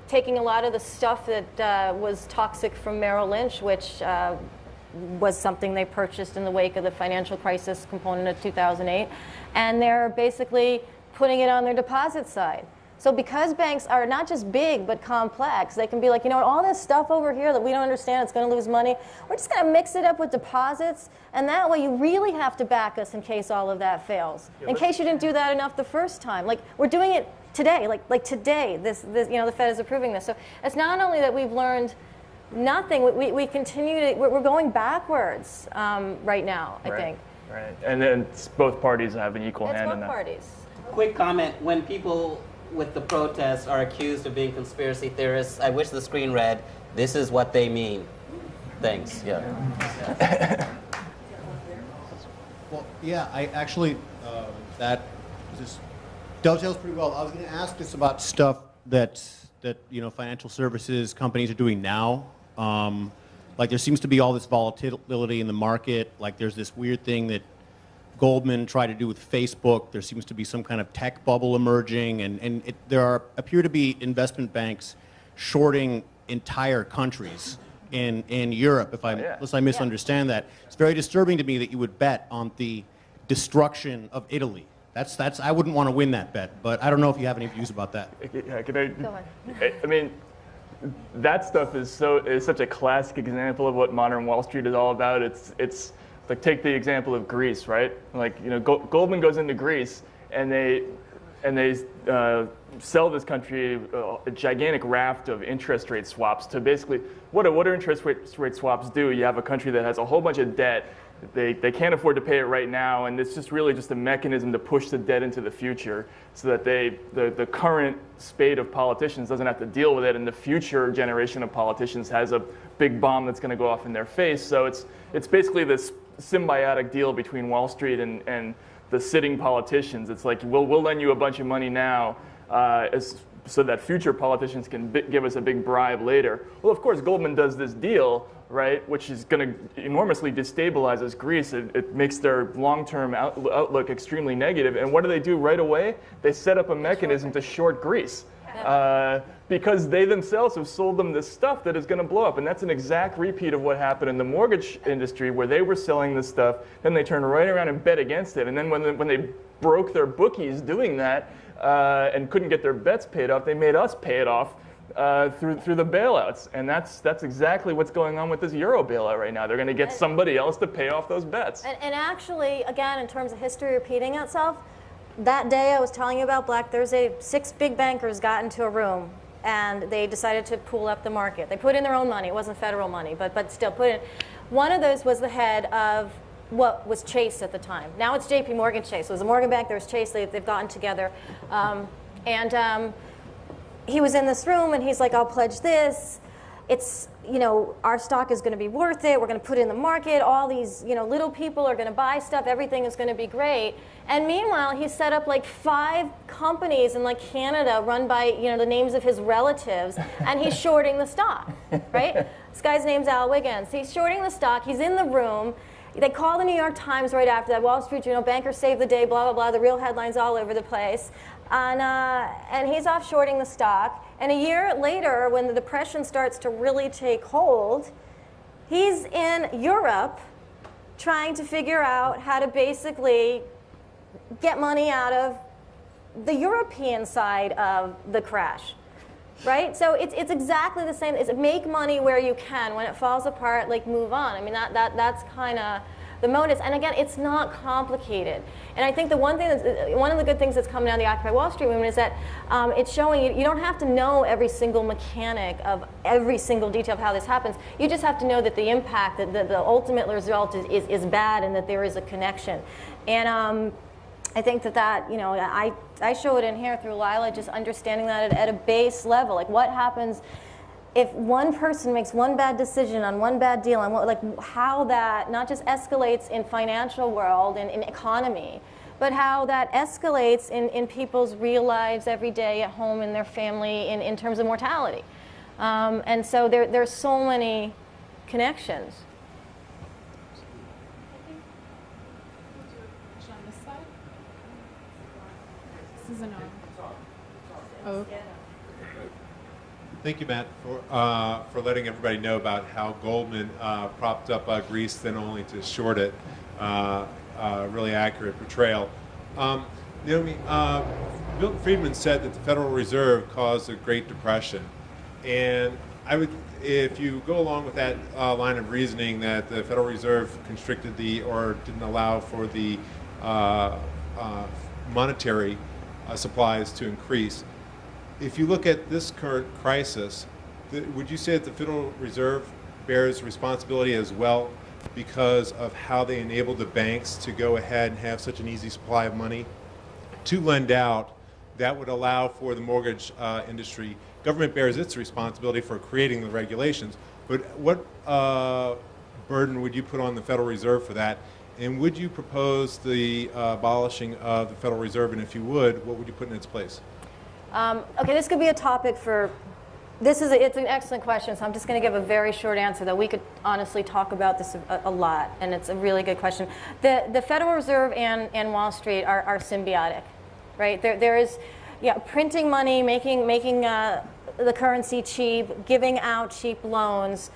taking a lot of the stuff that was toxic from Merrill Lynch, which was something they purchased in the wake of the financial crisis component of 2008, and they're basically putting it on their deposit side. So because banks are not just big but complex, they can be like, all this stuff over here that we don't understand, it's going to lose money, we're just going to mix it up with deposits, and that way you really have to back us in case all of that fails. In case you didn't do that enough the first time. Like, we're doing it today, like today, this the Fed is approving this. So it's not only that we've learned nothing, we continue to, we're going backwards right now, I think. Right, and then both parties have an equal hand in that. Both parties. Quick comment, when people with the protests are accused of being conspiracy theorists, I wish the screen read, this is what they mean. Thanks. Yeah. Well, yeah, I actually, that just dovetails pretty well. I was going to ask just about stuff that financial services companies are doing now. Like there seems to be all this volatility in the market. Like there's this weird thing that Goldman tried to do with Facebook. There seems to be some kind of tech bubble emerging, and there appear to be investment banks shorting entire countries in Europe. Unless I misunderstand that, it's very disturbing to me that you would bet on the destruction of Italy. That's I wouldn't want to win that bet, but I don't know if you have any views about that. Yeah, Go on. I mean, that stuff is such a classic example of what modern Wall Street is all about. It's like, take the example of Greece, right? Like, Goldman goes into Greece and they sell this country a gigantic raft of interest rate swaps to basically, what do interest rate swaps do? You have a country that has a whole bunch of debt. they can't afford to pay it right now, and it's just really just a mechanism to push the debt into the future so that the current spate of politicians doesn't have to deal with it, and the future generation of politicians has a big bomb that's going to go off in their face. So it's basically this symbiotic deal between Wall Street and the sitting politicians. It's like, we'll lend you a bunch of money now so that future politicians can give us a big bribe later. Well, of course, Goldman does this deal, right, which is going to enormously destabilize Greece. It makes their long-term outlook extremely negative. And what do they do right away? They set up a mechanism to short Greece. Because they themselves have sold them this stuff that is going to blow up. And that's an exact repeat of what happened in the mortgage industry, where they were selling this stuff, then they turned right around and bet against it. And then when they broke their bookies doing that and couldn't get their bets paid off, they made us pay it off through the bailouts. And that's exactly what's going on with this Euro bailout right now. They're going to get somebody else to pay off those bets. And actually, again, in terms of history repeating itself, that day I was telling you about Black Thursday, 6 big bankers got into a room and they decided to pool up the market. They put in their own money. It wasn't federal money, but still put in. One of those was the head of what was Chase at the time. Now it's JP Morgan Chase. So it was a Morgan Bank, there was Chase. They've gotten together. He was in this room and he's like, I'll pledge this. It's, our stock is going to be worth it. We're going to put it in the market. All these, little people are going to buy stuff. Everything is going to be great. And meanwhile, he set up like 5 companies in like Canada run by, the names of his relatives, and he's shorting the stock, right? This guy's name's Al Wiggins. He's shorting the stock. He's in the room. They call the New York Times right after that. Wall Street, bankers saved the day, blah, blah, blah. The real headlines all over the place. And he's off shorting the stock. And a year later, when the depression starts to really take hold, he's in Europe trying to figure out how to basically get money out of the European side of the crash, right? So it's exactly the same. It's make money where you can. When it falls apart, like move on. I mean, that's kind of the motives. And again, it's not complicated. And I think one of the good things that's coming out of the Occupy Wall Street movement is that it's showing you don't have to know every single mechanic of every single detail of how this happens. You just have to know that the impact, that the ultimate result is bad, and that there is a connection. And I think that I show it in here through Lila, just understanding that at a base level. Like, what happens if one person makes one bad decision on one bad deal, and how that not just escalates in financial world and in economy, but how that escalates in people's real lives every day at home, in their family, in terms of mortality. And so there's so many connections. This is an Oh, okay. Thank you, Matt, for letting everybody know about how Goldman propped up Greece, then only to short it. Really accurate portrayal. Nomi, Milton Friedman said that the Federal Reserve caused the Great Depression, and if you go along with that line of reasoning, that the Federal Reserve constricted or didn't allow for the monetary supplies to increase. If you look at this current crisis, would you say that the Federal Reserve bears responsibility as well because of how they enabled the banks to go ahead and have such an easy supply of money to lend out that would allow for the mortgage industry? Government bears its responsibility for creating the regulations, but what burden would you put on the Federal Reserve for that? And would you propose the abolishing of the Federal Reserve? And if you would, what would you put in its place? Okay, this could be a topic for, it's an excellent question, so I'm just going to give a very short answer, though we could honestly talk about this a lot, and it's a really good question. The Federal Reserve and Wall Street are symbiotic, right? There is, printing money, making the currency cheap, giving out cheap loans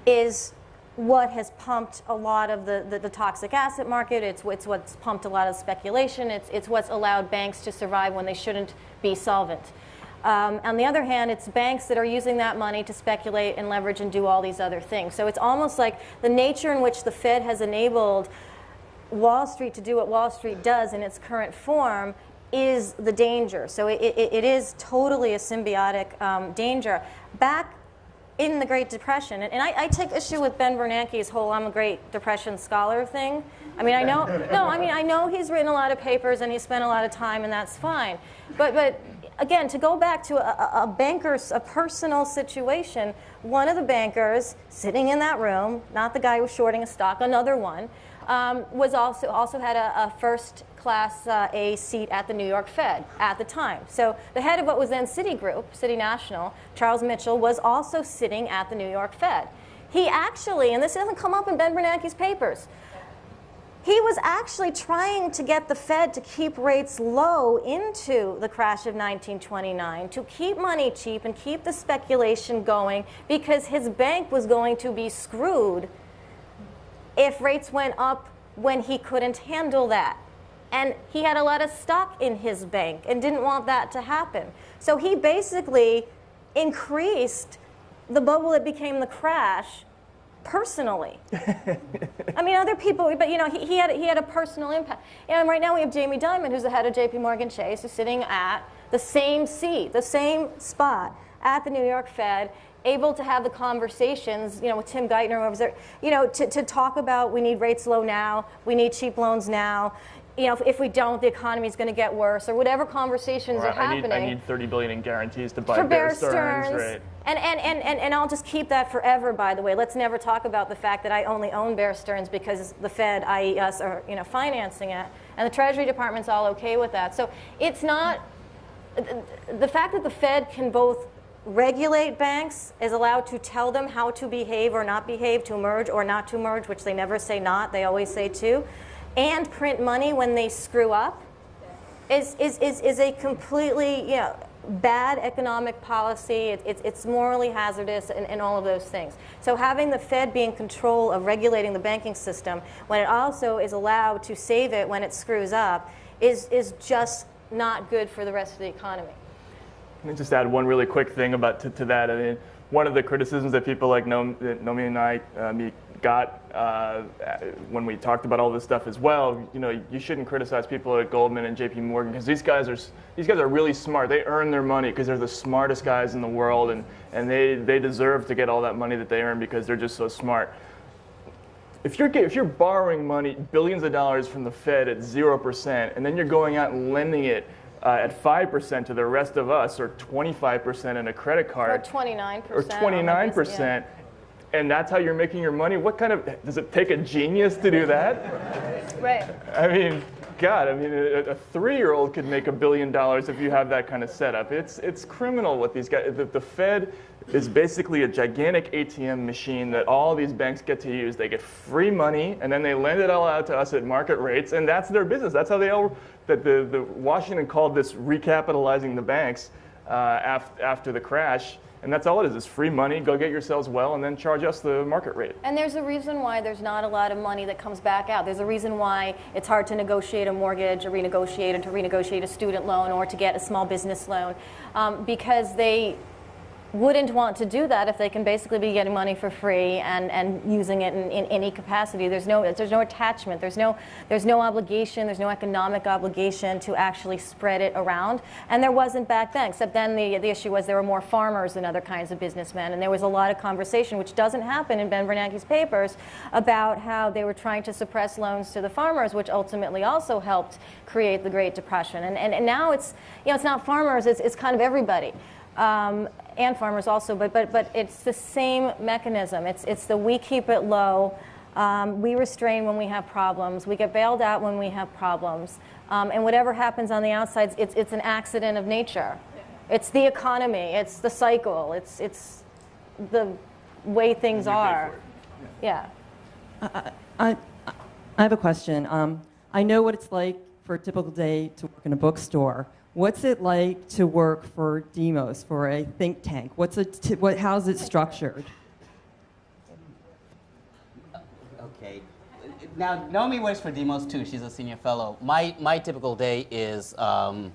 is what has pumped a lot of the toxic asset market. It's what's pumped a lot of speculation. It's what's allowed banks to survive when they shouldn't be solvent. On the other hand, it's banks that are using that money to speculate and leverage and do all these other things. So it's almost like the nature in which the Fed has enabled Wall Street to do what Wall Street does in its current form is the danger. So it is totally a symbiotic danger. Back in the Great Depression. And I take issue with Ben Bernanke's whole "I'm a Great Depression scholar" thing. I mean, I know, no, I mean, I know he's written a lot of papers and he's spent a lot of time, and that's fine. But again, to go back to a personal situation, one of the bankers sitting in that room, not the guy who was shorting a stock, another one, was also had a first class A seat at the New York Fed at the time. So the head of what was then Citigroup, City National, Charles Mitchell, was also sitting at the New York Fed. He actually, and this doesn't come up in Ben Bernanke's papers, he was actually trying to get the Fed to keep rates low into the crash of 1929, to keep money cheap and keep the speculation going, because his bank was going to be screwed if rates went up when he couldn't handle that. And he had a lot of stock in his bank and didn't want that to happen. So he basically increased the bubble that became the crash personally. I mean, other people, but you know, he had a personal impact. And right now we have Jamie Dimon, who's the head of JP Morgan Chase, who's sitting at the same seat, the same spot at the New York Fed, able to have the conversations, you know, with Tim Geithner, who was there, you know, to talk about we need rates low now, we need cheap loans now. You know, if we don't, the economy is going to get worse, or whatever conversations are happening. I need $30 billion in guarantees to buy for Bear Stearns. Right. And I'll just keep that forever, by the way. Let's never talk about the fact that I only own Bear Stearns because the Fed, i.e. us, are, you know, financing it. And the Treasury Department's all okay with that. So it's not, the fact that the Fed can both regulate banks, is allowed to tell them how to behave or not behave, to merge or not to merge, which they never say not, they always say to, and print money when they screw up, is a completely, you know, bad economic policy. It's morally hazardous, and all of those things. So having the Fed be in control of regulating the banking system when it also is allowed to save it when it screws up is just not good for the rest of the economy. Let me just add one really quick thing about to that. I mean, one of the criticisms that people like Nomi and I got when we talked about all this stuff as well, you know, you shouldn't criticize people at Goldman and JP Morgan, because these guys are really smart. They earn their money because they're the smartest guys in the world, and they deserve to get all that money that they earn because they're just so smart. If you're borrowing money, billions of dollars from the Fed at 0%, and then you're going out and lending it at 5% to the rest of us, or 25% in a credit card, or 29%, or 29%, and that's how you're making your money. What kind of, does it take a genius to do that? Right. I mean, God, I mean, a 3-year-old could make $1 billion if you have that kind of setup. It's criminal what these guys, the Fed is basically a gigantic ATM machine that all these banks get to use. They get free money, and then they lend it all out to us at market rates, and that's their business. That's how they all, that the Washington called this recapitalizing the banks after the crash. And that's all it is free money, go get yourselves well, and then charge us the market rate. And there's a reason why there's not a lot of money that comes back out. There's a reason why it's hard to negotiate a mortgage, or to renegotiate a student loan, or to get a small business loan, because they wouldn't want to do that if they can basically be getting money for free and using it in any capacity. There's no attachment. There's no obligation. There's no economic obligation to actually spread it around. And there wasn't back then. Except then the issue was there were more farmers than other kinds of businessmen, and there was a lot of conversation, which doesn't happen in Ben Bernanke's papers, about how they were trying to suppress loans to the farmers, which ultimately also helped create the Great Depression. And now it's, you know, it's not farmers. It's kind of everybody. And farmers also, but it's the same mechanism. It's the we keep it low, we restrain when we have problems, we get bailed out when we have problems, and whatever happens on the outside, it's an accident of nature. It's the economy, it's the cycle, it's the way things are. Yeah. I have a question. I know what it's like for a typical day to work in a bookstore. What's it like to work for Demos, for a think tank? How's it structured? Okay. Now, Nomi works for Demos too. She's a senior fellow. My typical day is I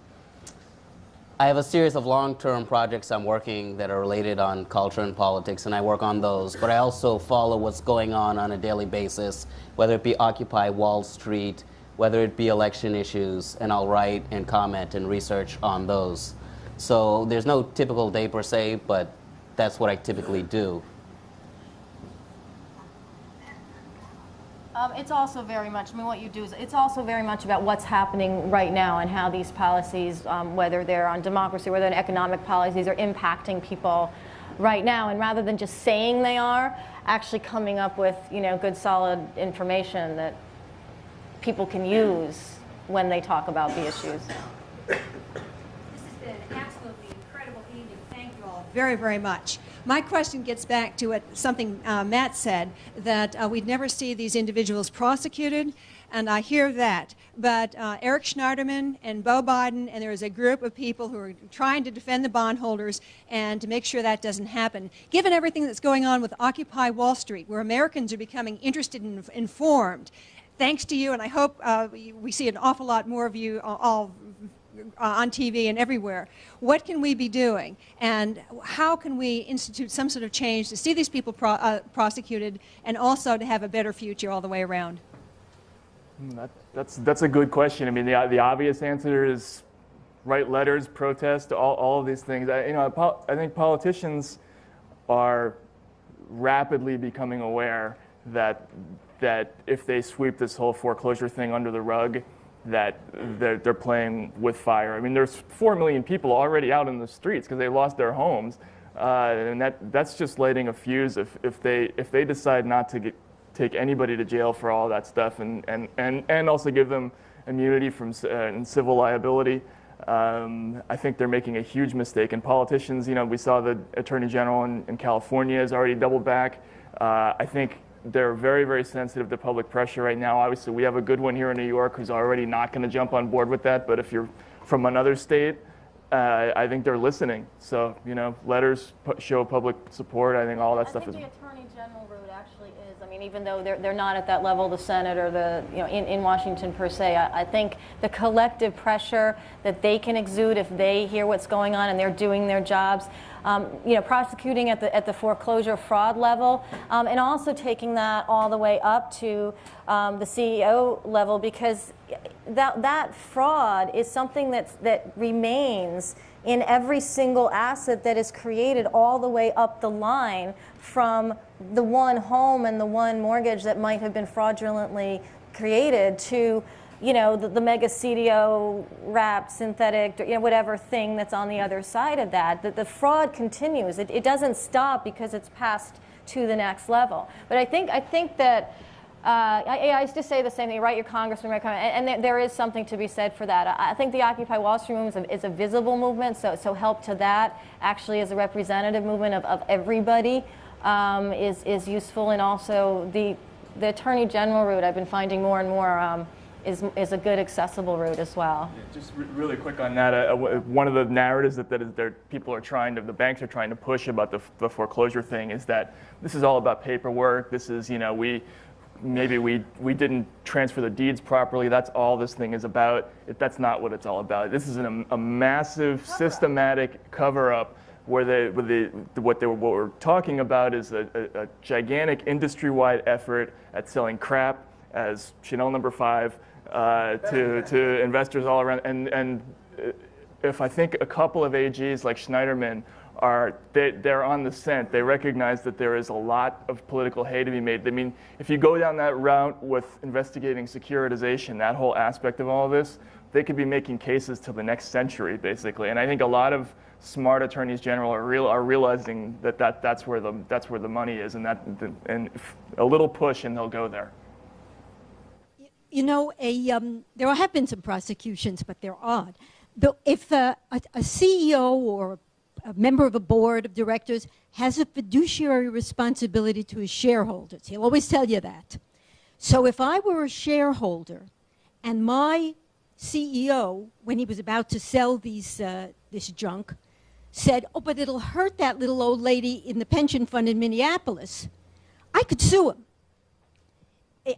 have a series of long-term projects I'm working that are related on culture and politics, and I work on those. But I also follow what's going on a daily basis, whether it be Occupy Wall Street, whether it be election issues, and I'll write and comment and research on those. So there's no typical day per se, but that's what I typically do. It's also very much, I mean, what you do is, it's also very much about what's happening right now and how these policies, whether they're on democracy, whether they're economic policies, are impacting people right now. And rather than just saying they are, actually coming up with, good solid information that people can use when they talk about the issues. This has been an absolutely incredible evening. Thank you all very, very much. My question gets back to something Matt said, that we'd never see these individuals prosecuted, and I hear that. But Eric Schneiderman and Beau Biden, and there is a group of people who are trying to defend the bondholders and to make sure that doesn't happen. Given everything that's going on with Occupy Wall Street, where Americans are becoming interested and informed, thanks to you, and I hope we see an awful lot more of you all on TV and everywhere. What can we be doing? And how can we institute some sort of change to see these people prosecuted and also to have a better future all the way around? That's a good question. I mean, the obvious answer is write letters, protest, all of these things. I think politicians are rapidly becoming aware that if they sweep this whole foreclosure thing under the rug, that they're playing with fire. I mean, there's 4 million people already out in the streets because they lost their homes, and that's just lighting a fuse. If they decide not to take anybody to jail for all that stuff, and also give them immunity from civil liability, I think they're making a huge mistake. And politicians, we saw the Attorney General in California has already doubled back. I think they're very, very sensitive to public pressure right now. Obviously, we have a good one here in New York who's already not going to jump on board with that. But if you're from another state, I think they're listening. So, letters show public support. I think all that stuff is. I think the Attorney General route actually is. I mean, even though they're not at that level, the Senate or the in Washington per se, I think the collective pressure that they can exude if they hear what's going on and they're doing their jobs. Prosecuting at the foreclosure fraud level, and also taking that all the way up to the CEO level, because that fraud is something that remains in every single asset that is created all the way up the line, from the one home and the one mortgage that might have been fraudulently created to the mega CDO wrapped synthetic, whatever thing that's on the other side of that. The fraud continues. It doesn't stop because it's passed to the next level. But I think that I used to say the same thing. Write your congressman, write and there is something to be said for that. I think the Occupy Wall Street movement is a visible movement. So help to that actually is a representative movement of everybody is useful, and also the Attorney General route I've been finding more and more. Is a good accessible route as well. Yeah, just really quick on that, one of the narratives that people are the banks are trying to push about the foreclosure thing is that this is all about paperwork. This is, we didn't transfer the deeds properly. That's all this thing is about. That's not what it's all about. This is a massive systematic cover-up where what we're talking about is a gigantic industry-wide effort at selling crap as Chanel No. 5 to investors all around. And if I think a couple of AGs like Schneiderman they're on the scent. They recognize that there is a lot of political hay to be made. I mean, if you go down that route with investigating securitization, that whole aspect of all of this, they could be making cases till the next century, basically. And I think a lot of smart attorneys general are realizing that's where the money is, and a little push and they'll go there. There have been some prosecutions, but they're odd. If a CEO or a member of a board of directors has a fiduciary responsibility to his shareholders, he'll always tell you that. So if I were a shareholder and my CEO, when he was about to sell this junk, said, "Oh, but it'll hurt that little old lady in the pension fund in Minneapolis," I could sue him.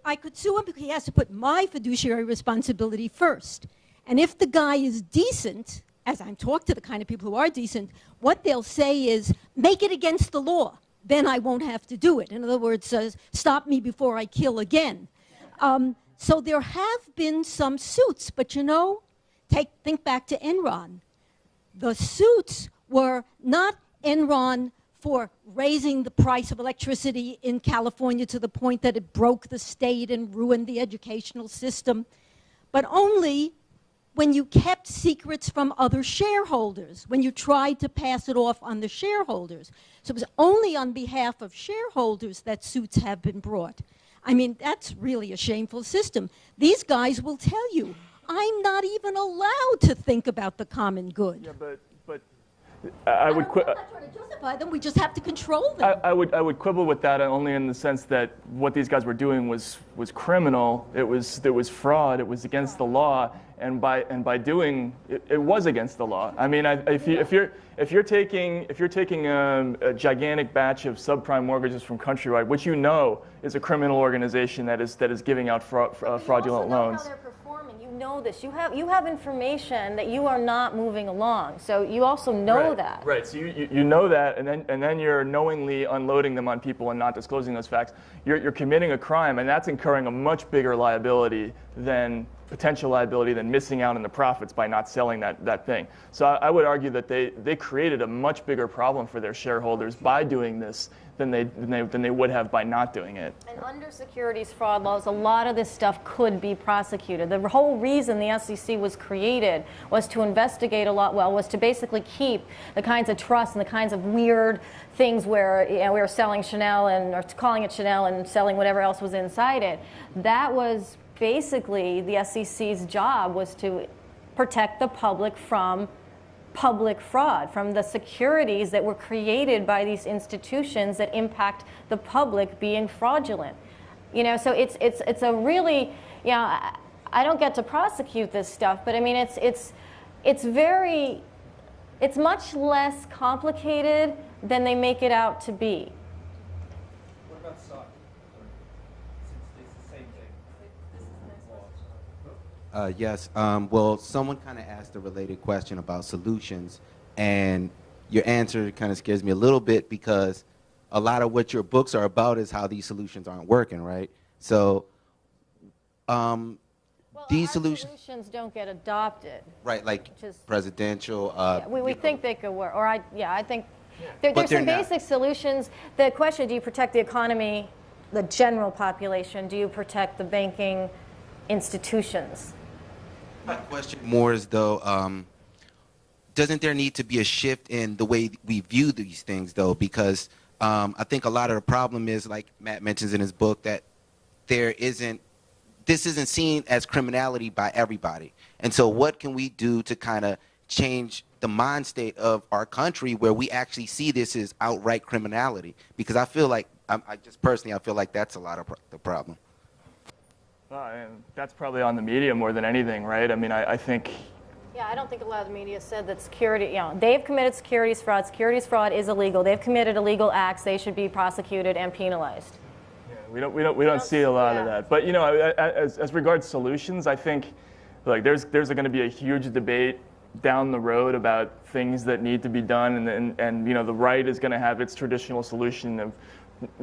I could sue him because he has to put my fiduciary responsibility first. And if the guy is decent, as I'm talking to the kind of people who are decent, what they'll say is, make it against the law. Then I won't have to do it. In other words, stop me before I kill again. So there have been some suits, but think back to Enron. The suits were not Enron for raising the price of electricity in California to the point that it broke the state and ruined the educational system, but only when you kept secrets from other shareholders, when you tried to pass it off on the shareholders. So it was only on behalf of shareholders that suits have been brought. I mean, that's really a shameful system. These guys will tell you, I'm not even allowed to think about the common good. Yeah, but I would I'm not trying to justify them. We just have to control them. I would quibble with that only in the sense that what these guys were doing was criminal. It was fraud. It was against the law, and by doing it was against the law. I mean, if you're taking a gigantic batch of subprime mortgages from Countrywide, which you know is a criminal organization that is giving out fraudulent loans. You know this. You have information that you are not moving along. So you also know that. Right. So you know that, and then you're knowingly unloading them on people and not disclosing those facts. You're committing a crime, and that's incurring a much bigger liability than potential liability than missing out on the profits by not selling that thing. So I would argue that they created a much bigger problem for their shareholders by doing this than they would have by not doing it. And under securities fraud laws, a lot of this stuff could be prosecuted. The whole reason the SEC was created was to investigate was to basically keep the kinds of trusts and the kinds of weird things where we were selling Chanel or calling it Chanel and selling whatever else was inside it. That was basically the SEC's job, was to protect the public from public fraud, from the securities that were created by these institutions that impact the public being fraudulent. So it's a really, I don't get to prosecute this stuff, but I mean it's much less complicated than they make it out to be. What about SOC? It's the same thing. Yes. Well, someone kind of asked a related question about solutions, and your answer kind of scares me a little bit because a lot of what your books are about is how these solutions aren't working, right? So these solutions don't get adopted. Right, like presidential. We think they could work, I think there's some basic solutions. The question: do you protect the economy, the general population? Do you protect the banking institutions? My question more is though, doesn't there need to be a shift in the way we view these things though? Because I think a lot of the problem is, like Matt mentions in his book, that this isn't seen as criminality by everybody. And so what can we do to kind of change the mind state of our country where we actually see this as outright criminality? Because I feel like, I feel like that's a lot of the problem. And that's probably on the media more than anything, right? I mean, I think... Yeah, I don't think a lot of the media said that they've committed securities fraud. Securities fraud is illegal. They've committed illegal acts. They should be prosecuted and penalized. Yeah, we don't see a lot of that. But, as regards solutions, I think like there's going to be a huge debate down the road about things that need to be done, and the right is going to have its traditional solution of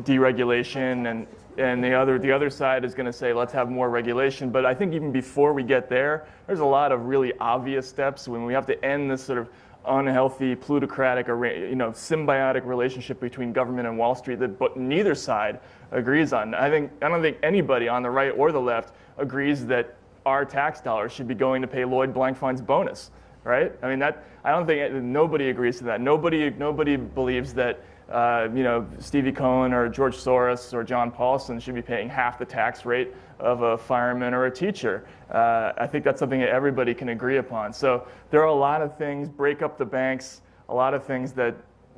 deregulation, and the other side is going to say let's have more regulation. But I think even before we get there, there's a lot of really obvious steps when we have to end this sort of unhealthy plutocratic symbiotic relationship between government and Wall Street that neither side agrees on. I don't think anybody on the right or the left agrees that our tax dollars should be going to pay Lloyd Blankfein's bonus, right? I mean, I don't think nobody agrees to that. Nobody believes that Stevie Cohen or George Soros or John Paulson should be paying half the tax rate of a fireman or a teacher. I think that's something that everybody can agree upon. So there are a lot of things, break up the banks, a lot of things that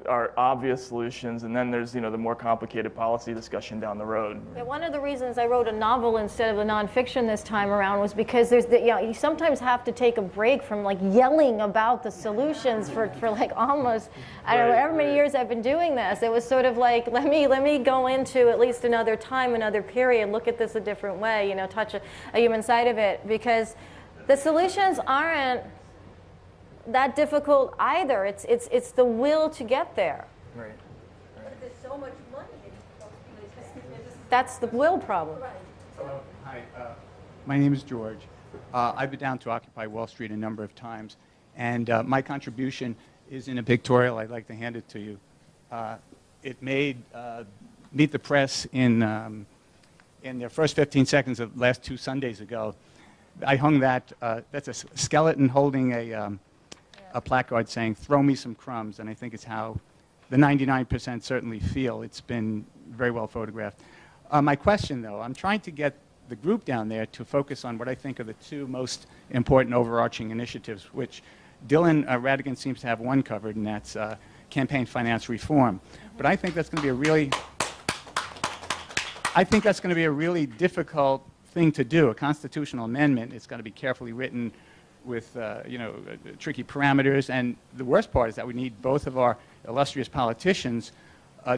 are obvious solutions, and then there's the more complicated policy discussion down the road. Yeah, one of the reasons I wrote a novel instead of a nonfiction this time around was because you sometimes have to take a break from like yelling about the solutions for like almost I don't know however many years I've been doing this. It was sort of like let me go into at least another time, another period, look at this a different way, touch a human side of it, because the solutions aren't that difficult either. It's the will to get there. Right. There's so much money. That's the will problem. Hello. Hi. My name is George. I've been down to Occupy Wall Street a number of times, and my contribution is in a pictorial. I'd like to hand it to you. it made Meet the Press in their first 15 seconds of last 2 Sundays ago. I hung that. That's a skeleton holding a placard saying, "Throw me some crumbs," and I think it's how the 99% certainly feel. It's been very well photographed. My question, though, I'm trying to get the group down there to focus on what I think are the 2 most important overarching initiatives, which Dylan Radigan seems to have one covered, and that's campaign finance reform. But I think that's going to be a really difficult thing to do. A constitutional amendment, it's got to be carefully written with tricky parameters, and the worst part is that we need both of our illustrious politicians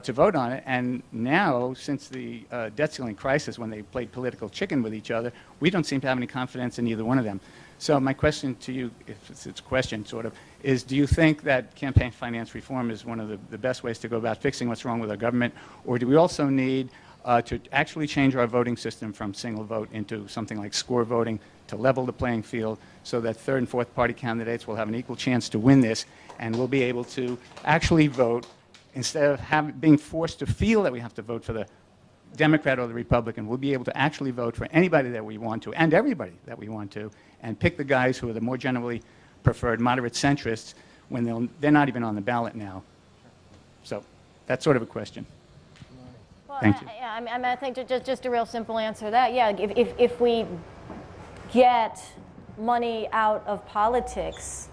to vote on it. And now, since the debt ceiling crisis, when they played political chicken with each other, we don't seem to have any confidence in either one of them. So my question to you, if it's a question sort of, is do you think that campaign finance reform is one of the best ways to go about fixing what's wrong with our government, or do we also need to actually change our voting system from single vote into something like score voting to level the playing field so that third and fourth party candidates will have an equal chance to win this, and we'll be able to actually vote instead of being forced to feel that we have to vote for the Democrat or the Republican. We'll be able to actually vote for anybody that we want to and everybody that we want to, and pick the guys who are the more generally preferred moderate centrists when they're not even on the ballot now. So that's sort of a question. Well, Thank you. I think just a real simple answer to that. Yeah, if we get money out of politics,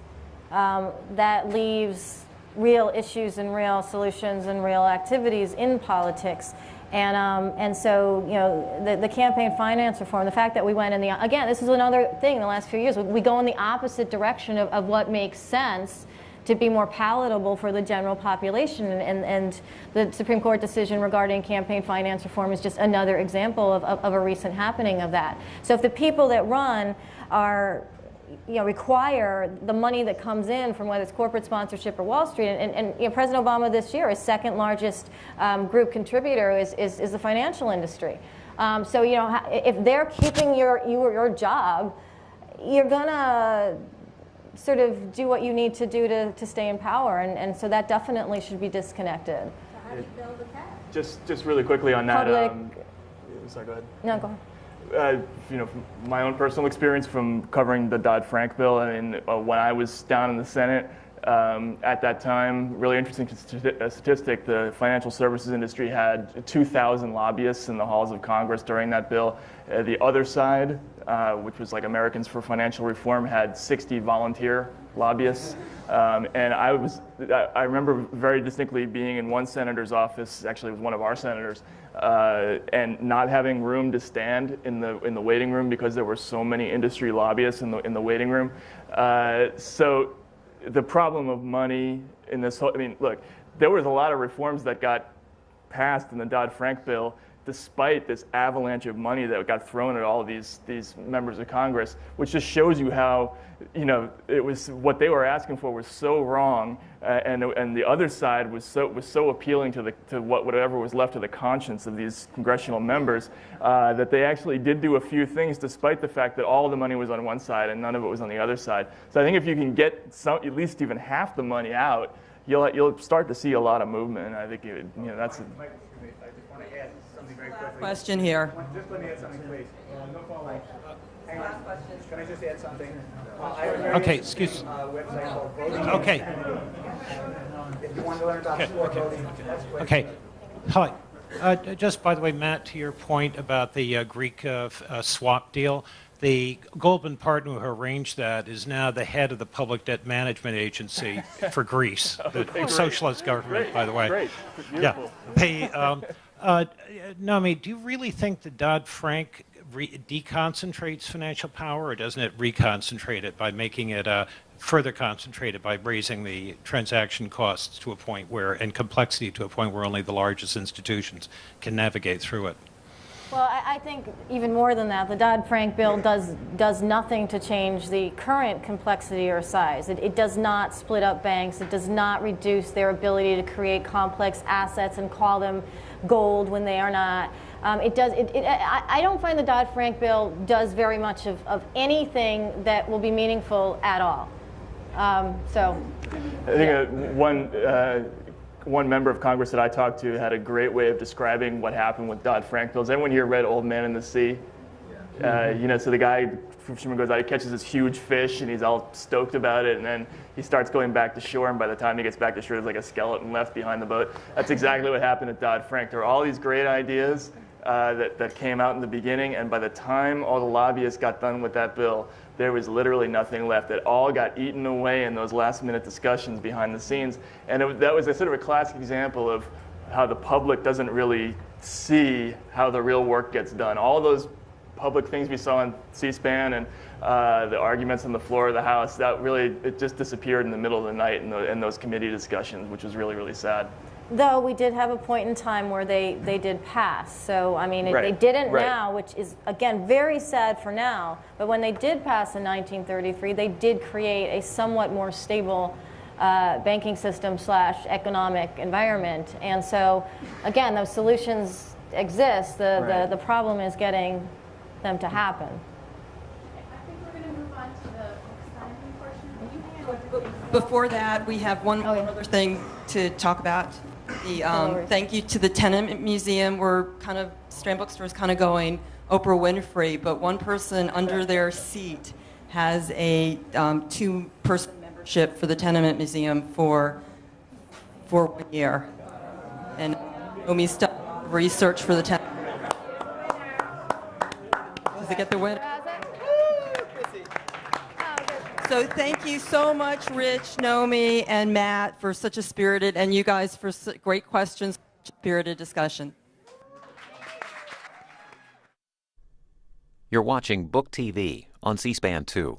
that leaves real issues and real solutions and real activities in politics. And so, the campaign finance reform, the fact that we went again, this is another thing in the last few years, we go in the opposite direction of what makes sense to be more palatable for the general population. And the Supreme Court decision regarding campaign finance reform is just another example of a recent happening of that. So if the people that run are require the money that comes in from whether it's corporate sponsorship or Wall Street, and President Obama this year, his second largest group contributor is the financial industry. So if they're keeping your job, you're gonna sort of do what you need to do to stay in power, and so that definitely should be disconnected. So how do you build a path? Just really quickly on that. Sorry, go ahead. No, go ahead. From my own personal experience from covering the Dodd-Frank bill, when I was down in the Senate at that time, really interesting statistic, the financial services industry had 2,000 lobbyists in the halls of Congress during that bill. The other side, which was like Americans for Financial Reform, had 60 volunteer lobbyists. And I remember very distinctly being in one senator's office, actually it was one of our senators, and not having room to stand in the waiting room because there were so many industry lobbyists in the waiting room. So the problem of money in this whole, look, there was a lot of reforms that got passed in the Dodd-Frank bill despite this avalanche of money that got thrown at all of these members of Congress, which just shows you how, it was what they were asking for was so wrong, and the other side was so appealing to whatever was left of the conscience of these congressional members, that they actually did do a few things despite the fact that all the money was on one side and none of it was on the other side. So I think if you can get at least even half the money out, you'll start to see a lot of movement. And I think that's. Question here. Just let me add something, please. No follow-up. Hang on. Can I just add something? Okay, excuse me. Okay. If you want to learn about score voting, that's quick. Okay. Hi. Just by the way, Matt, to your point about the Greek swap deal, the Goldman partner who arranged that is now the head of the Public Debt Management Agency for Greece, the socialist government, by the way. Great. Beautiful. Yeah. Nomi, do you really think the Dodd-Frank deconcentrates financial power, or doesn't it reconcentrate it by making it further concentrated by raising the transaction costs to a point where, and complexity to a point where only the largest institutions can navigate through it? Well, I think even more than that, the Dodd-Frank bill does nothing to change the current complexity or size. It does not split up banks. It does not reduce their ability to create complex assets and call them gold when they are not. I don't find the Dodd-Frank bill does very much of anything that will be meaningful at all. So, I think one one member of Congress that I talked to had a great way of describing what happened with Dodd-Frank bills. Everyone here read Old Man in the Sea? So the guy, fisherman goes out, he catches this huge fish, and he's all stoked about it, and then he starts going back to shore, and by the time he gets back to shore, there's like a skeleton left behind the boat. That's exactly what happened at Dodd-Frank. There were all these great ideas that came out in the beginning, and by the time all the lobbyists got done with that bill, there was literally nothing left. It all got eaten away in those last-minute discussions behind the scenes, and that was a sort of a classic example of how the public doesn't really see how the real work gets done. All those public things we saw on C-SPAN and the arguments on the floor of the House, that really, it just disappeared in the middle of the night in those committee discussions, which was really, really sad. Though we did have a point in time where they did pass. So, I mean, they didn't now, which is, again, very sad for now. But when they did pass in 1933, they did create a somewhat more stable banking system / economic environment. And so, again, those solutions exist. The problem is getting them to happen. I think we're going to move on to the next portion. Before that, we have one more other thing to talk about. Thank you to the Tenement Museum. We're kind of, Strand Bookstore is kind of going Oprah Winfrey, but one person under their seat has a 2-person membership for the Tenement Museum for 1 year. And Nomi's done research for the Tenement. Does it get the win? So thank you so much, Rich, Nomi, and Matt, for such a spirited, and you guys for great questions, spirited discussion. You're watching Book TV on C-SPAN 2.